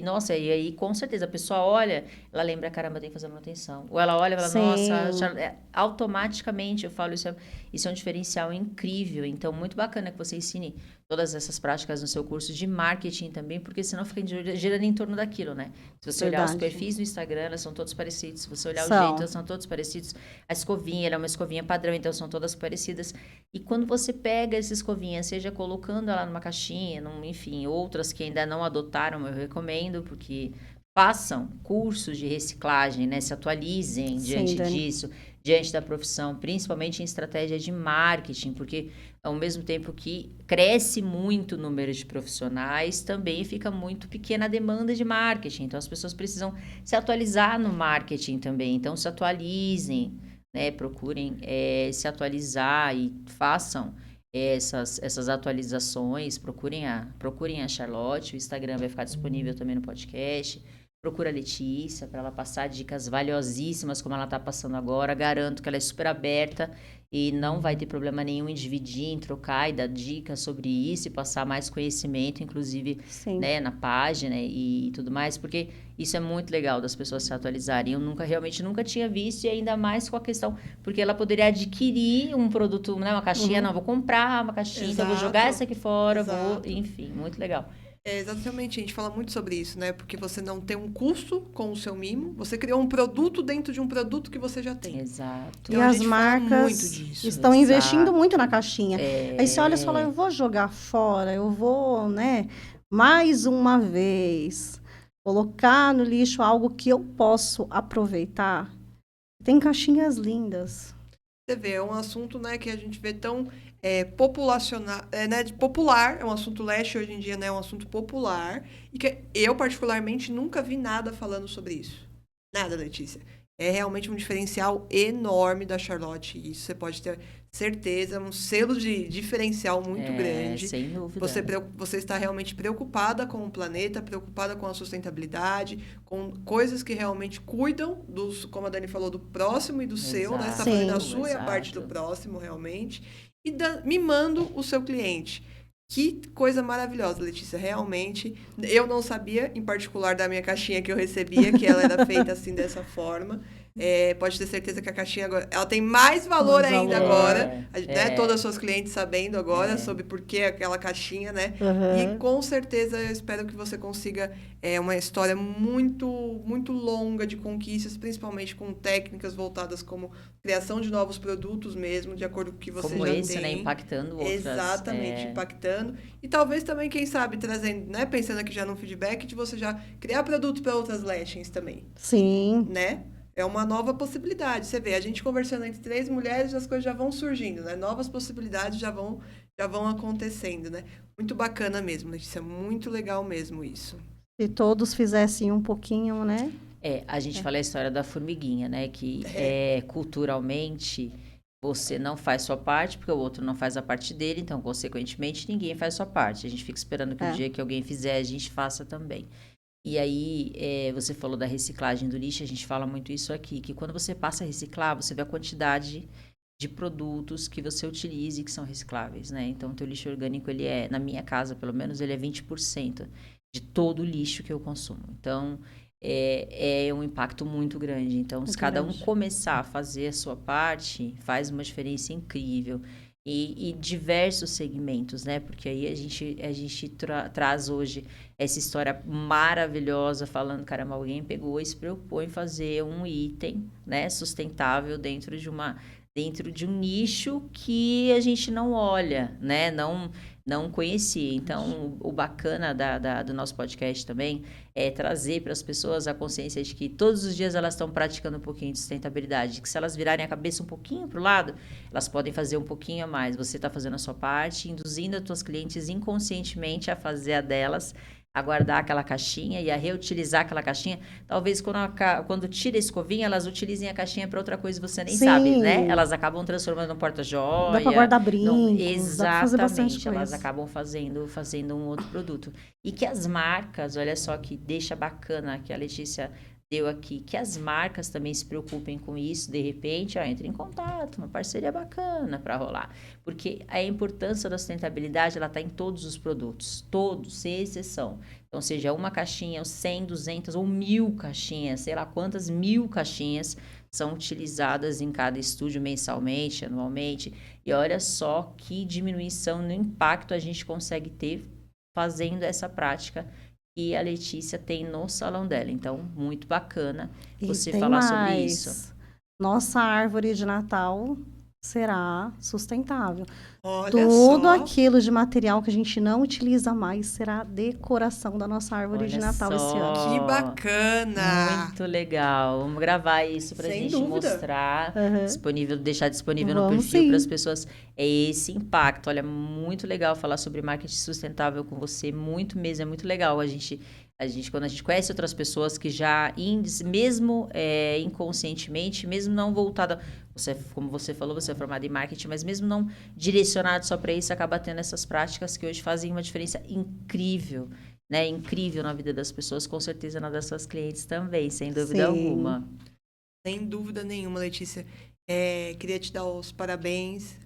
Nossa, e aí com certeza a pessoa olha, ela lembra, caramba, tem que fazer manutenção. Ou ela olha e fala, Sim. nossa, automaticamente eu falo, isso é um diferencial incrível. Então, muito bacana que você ensine todas essas práticas no seu curso de marketing também, porque senão fica girando em torno daquilo, né? Se você olhar os perfis do Instagram, elas são todos parecidos. Se você olhar o jeito, elas são todos parecidos. A escovinha, ela é uma escovinha padrão, então são todas parecidas. E quando você pega essa escovinha, seja colocando ela numa caixinha, enfim, outras que ainda não adotaram, eu recomendo, porque façam cursos de reciclagem, né? Se atualizem diante disso, diante da profissão, principalmente em estratégia de marketing, porque ao mesmo tempo que cresce muito o número de profissionais, também fica muito pequena a demanda de marketing. Então, as pessoas precisam se atualizar no marketing também. Então, se atualizem, né? Procurem se atualizar e façam essas atualizações. Procurem a Charlotte, o Instagram vai ficar disponível também no podcast. Procura a Letícia para ela passar dicas valiosíssimas como ela está passando agora. Garanto que ela é super aberta e não vai ter problema nenhum em dividir, em trocar e dar dicas sobre isso e passar mais conhecimento, inclusive, né, na página e tudo mais, porque isso é muito legal das pessoas se atualizarem. Eu realmente nunca tinha visto, e ainda mais com a questão, porque ela poderia adquirir um produto, né, uma caixinha, não, vou comprar uma caixinha, então vou jogar essa aqui fora, enfim, muito legal. Exatamente, a gente fala muito sobre isso, né? Porque você não tem um custo com o seu mimo, você criou um produto dentro de um produto que você já tem. Exato. Então, e as marcas estão investindo muito na caixinha. Aí você olha e fala, eu vou jogar fora, eu vou, né, mais uma vez, colocar no lixo algo que eu posso aproveitar. Tem caixinhas lindas. Você vê, é um assunto, né, que a gente vê tão populacional, né, popular, é um assunto lash hoje em dia, né, é um assunto popular, e que eu, particularmente, nunca vi nada falando sobre isso. Nada, Letícia. é realmente um diferencial enorme da Charlotte. Isso você pode ter certeza, um selo de diferencial muito grande. Sem dúvida. Você está realmente preocupada com o planeta, preocupada com a sustentabilidade, com coisas que realmente cuidam, como a Dani falou, do próximo e do seu, né? Você está fazendo a sua e a parte do próximo, realmente. E mimando o seu cliente. Que coisa maravilhosa, Letícia, realmente. Eu não sabia, em particular, da minha caixinha que eu recebia, que ela era feita assim, dessa forma. Pode ter certeza que a caixinha agora, ela tem mais valor ainda agora, né? Todas as suas clientes sabendo agora sobre por que aquela caixinha, né? E com certeza eu espero que você consiga uma história muito, muito longa de conquistas, principalmente com técnicas voltadas como criação de novos produtos mesmo, de acordo com o que você como já esse, tem. Né? Impactando outras. Exatamente, impactando. E talvez também, quem sabe, trazendo, né? Pensando aqui já no feedback, de você já criar produto para outras lashings também. Sim. Né? É uma nova possibilidade. Você vê, a gente conversando entre 3 mulheres, as coisas já vão surgindo, né? Novas possibilidades já vão acontecendo, né? Muito bacana mesmo, Letícia. Muito legal mesmo isso. Se todos fizessem um pouquinho, né? A gente fala a história da formiguinha, né? Que culturalmente você não faz sua parte, porque o outro não faz a parte dele, então, consequentemente, ninguém faz sua parte. A gente fica esperando que o dia que alguém fizer, a gente faça também. E aí, você falou da reciclagem do lixo, a gente fala muito isso aqui, que quando você passa a reciclar, você vê a quantidade de produtos que você utiliza e que são recicláveis, né? Então, o teu lixo orgânico, ele na minha casa, pelo menos, ele é 20% de todo o lixo que eu consumo. Então, é um impacto muito grande. Então, se cada um começar a fazer a sua parte, faz uma diferença incrível. E diversos segmentos, né? Porque aí a gente traz hoje essa história maravilhosa falando, caramba, alguém pegou e se preocupou em fazer um item, né, sustentável dentro de um nicho que a gente não olha, né? Não conhecia. Então, o bacana do nosso podcast também é trazer para as pessoas a consciência de que todos os dias elas estão praticando um pouquinho de sustentabilidade, que se elas virarem a cabeça um pouquinho para o lado, elas podem fazer um pouquinho a mais. Você está fazendo a sua parte, induzindo as suas clientes inconscientemente a fazer a delas, a guardar aquela caixinha e a reutilizar aquela caixinha. Talvez quando tira a escovinha, elas utilizem a caixinha para outra coisa e você nem sabe, né? Elas acabam transformando num porta-joia. Dá para guardar brincos, exatamente, dá pra fazer bastante elas coisa. acabam fazendo um outro produto. E que as marcas, olha só que deixa bacana que a Letícia deu aqui, que as marcas também se preocupem com isso, de repente, entre em contato, uma parceria bacana para rolar. Porque a importância da sustentabilidade, ela está em todos os produtos, todos, sem exceção. Então, seja uma caixinha, ou 100, 200 ou 1000 caixinhas, sei lá quantas 1000 caixinhas são utilizadas em cada estúdio mensalmente, anualmente. E olha só que diminuição no impacto a gente consegue ter fazendo essa prática que a Letícia tem no salão dela. Então, muito bacana você falar sobre isso. Nossa árvore de Natal será sustentável. Olha Tudo só. aquilo de material que a gente não utiliza mais será decoração da nossa árvore de Natal esse ano. Que bacana! Muito legal. Vamos gravar isso pra Sem gente dúvida. mostrar, deixar disponível no Vamos perfil sim. para as pessoas. É esse impacto. Olha, muito legal falar sobre marketing sustentável com você. Muito mesmo, é muito legal. Quando a gente conhece outras pessoas que já, mesmo inconscientemente, mesmo não voltada... como você falou, você é formada em marketing, mas mesmo não direcionado só para isso, acaba tendo essas práticas que hoje fazem uma diferença incrível, né? Incrível na vida das pessoas, com certeza na das suas clientes também, sem dúvida alguma. Sem dúvida nenhuma, Letícia. Queria te dar os parabéns.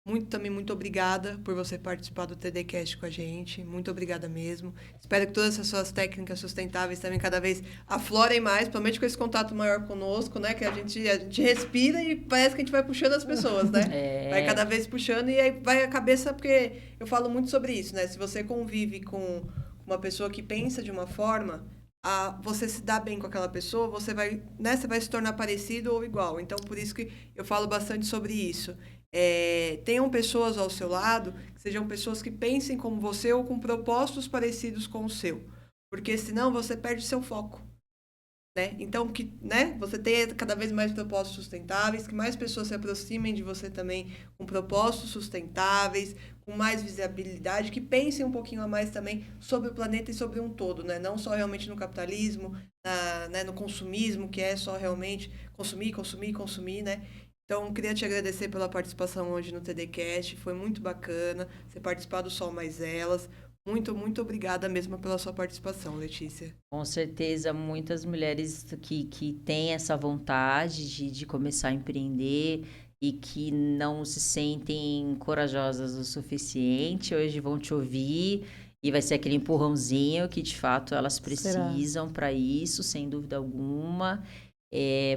Muito obrigada por você participar do TDCast com a gente. Muito obrigada mesmo. Espero que todas essas suas técnicas sustentáveis também cada vez aflorem mais, principalmente com esse contato maior conosco, né? Que a gente respira e parece que a gente vai puxando as pessoas, né? Vai cada vez puxando e aí vai a cabeça, porque eu falo muito sobre isso, né? Se você convive com uma pessoa que pensa de uma forma, você se dá bem com aquela pessoa, você vai se tornar parecido ou igual. Então, por isso que eu falo bastante sobre isso. Tenham pessoas ao seu lado, que sejam pessoas que pensem como você ou com propósitos parecidos com o seu. Porque senão você perde seu foco. Né? Então, você tenha cada vez mais propósitos sustentáveis, que mais pessoas se aproximem de você também com propósitos sustentáveis, com mais visibilidade, que pensem um pouquinho a mais também sobre o planeta e sobre um todo, né? Não só realmente no capitalismo, né, no consumismo, que é só realmente consumir, consumir, consumir, né? Então, queria te agradecer pela participação hoje no TDCast, foi muito bacana você participar do Sol Mais Elas. Muito, muito obrigada mesmo pela sua participação, Letícia. Com certeza, muitas mulheres que têm essa vontade de começar a empreender e que não se sentem corajosas o suficiente, hoje vão te ouvir e vai ser aquele empurrãozinho que, de fato, elas precisam para isso, sem dúvida alguma.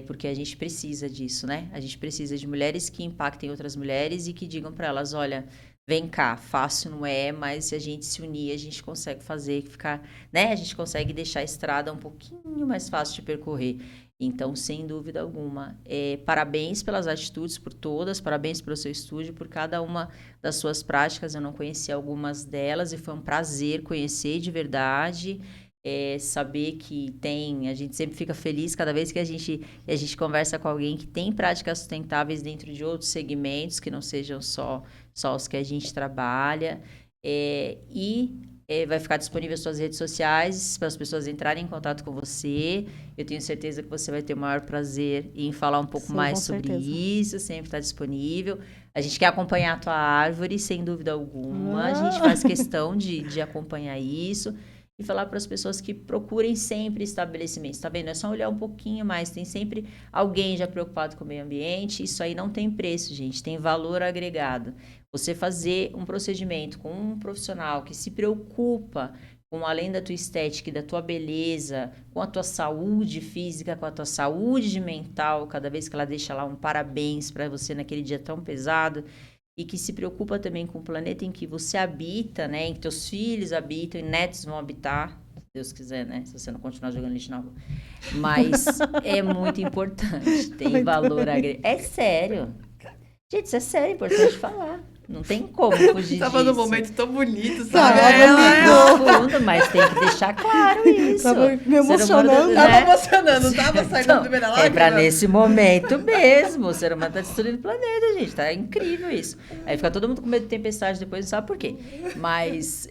Porque a gente precisa disso, né? A gente precisa de mulheres que impactem outras mulheres e que digam para elas, olha, vem cá, fácil não é, mas se a gente se unir, a gente consegue fazer, ficar, né? A gente consegue deixar a estrada um pouquinho mais fácil de percorrer. Então, sem dúvida alguma, parabéns pelas atitudes, por todas, parabéns pelo seu estúdio, por cada uma das suas práticas. Eu não conhecia algumas delas e foi um prazer conhecer de verdade. Saber que a gente sempre fica feliz cada vez que a gente conversa com alguém que tem práticas sustentáveis dentro de outros segmentos, que não sejam só os que a gente trabalha. Vai ficar disponível as suas redes sociais para as pessoas entrarem em contato com você. Eu tenho certeza que você vai ter o maior prazer em falar um pouco mais sobre isso, sempre está disponível. A gente quer acompanhar a tua árvore, sem dúvida alguma. A gente faz questão de acompanhar isso. E falar para as pessoas que procurem sempre estabelecimentos. Tá vendo? É só olhar um pouquinho mais. Tem sempre alguém já preocupado com o meio ambiente. Isso aí não tem preço, gente. Tem valor agregado. Você fazer um procedimento com um profissional que se preocupa com, além da tua estética e da tua beleza, com a tua saúde física, com a tua saúde mental, cada vez que ela deixa lá um parabéns para você naquele dia tão pesado, e que se preocupa também com o planeta em que você habita, né? Em que teus filhos habitam e netos vão habitar, se Deus quiser, né? Se você não continuar jogando lixo na rua. Mas é muito importante, tem valor agregado. É sério. Gente, isso é sério, é importante falar. Não tem como fugir disso. Tava num momento tão bonito, sabe? Profundo, mas tem que deixar claro isso. Tava me emocionando. Tava emocionando, tava saindo da primeira lágrima. É pra nesse momento mesmo. O ser humano tá destruindo o planeta, gente. Tá incrível isso. Aí fica todo mundo com medo de tempestade depois, não sabe por quê. Mas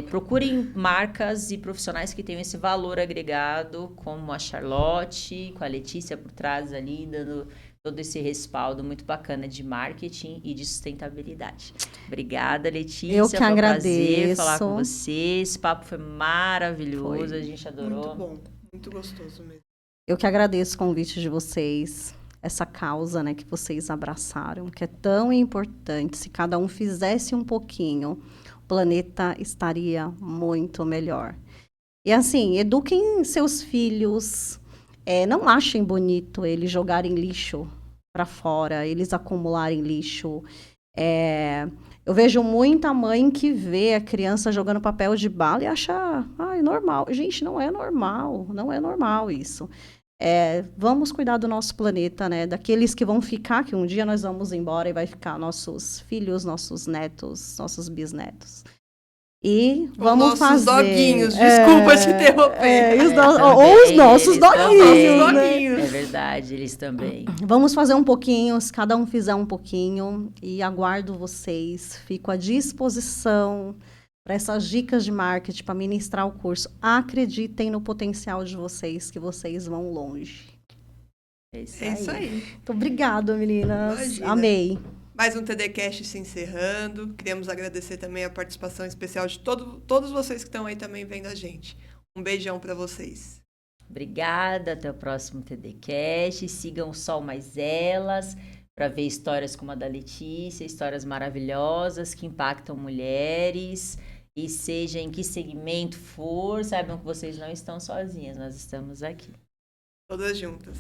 procurem marcas e profissionais que tenham esse valor agregado, como a Charlotte, com a Letícia por trás ali, dando todo esse respaldo muito bacana de marketing e de sustentabilidade. Obrigada, Letícia. Eu que agradeço. Foi um prazer falar com você. Esse papo foi maravilhoso, a gente adorou. Muito bom, muito gostoso mesmo. Eu que agradeço o convite de vocês, essa causa, né, que vocês abraçaram, que é tão importante. Se cada um fizesse um pouquinho, o planeta estaria muito melhor. E assim, eduquem seus filhos. Não achem bonito eles jogarem lixo para fora, eles acumularem lixo. Eu vejo muita mãe que vê a criança jogando papel de bala e acha, normal. Gente, não é normal isso. Vamos cuidar do nosso planeta, né? Daqueles que vão ficar, que um dia nós vamos embora e vai ficar nossos filhos, nossos netos, nossos bisnetos. E vamos fazer... doguinhos, desculpa te interromper. Os nossos doguinhos, né? É verdade, eles também. Vamos fazer um pouquinho, se cada um fizer um pouquinho, e aguardo vocês. Fico à disposição para essas dicas de marketing, para ministrar o curso. Acreditem no potencial de vocês, que vocês vão longe. É isso aí. Muito obrigada, meninas. Imagina. Amei. Mais um TDCast se encerrando. Queremos agradecer também a participação especial de todos vocês que estão aí também vendo a gente. Um beijão para vocês. Obrigada, até o próximo TDCast. Sigam o Sol Mais Elas para ver histórias como a da Letícia, histórias maravilhosas que impactam mulheres. E seja em que segmento for, saibam que vocês não estão sozinhas, nós estamos aqui. Todas juntas.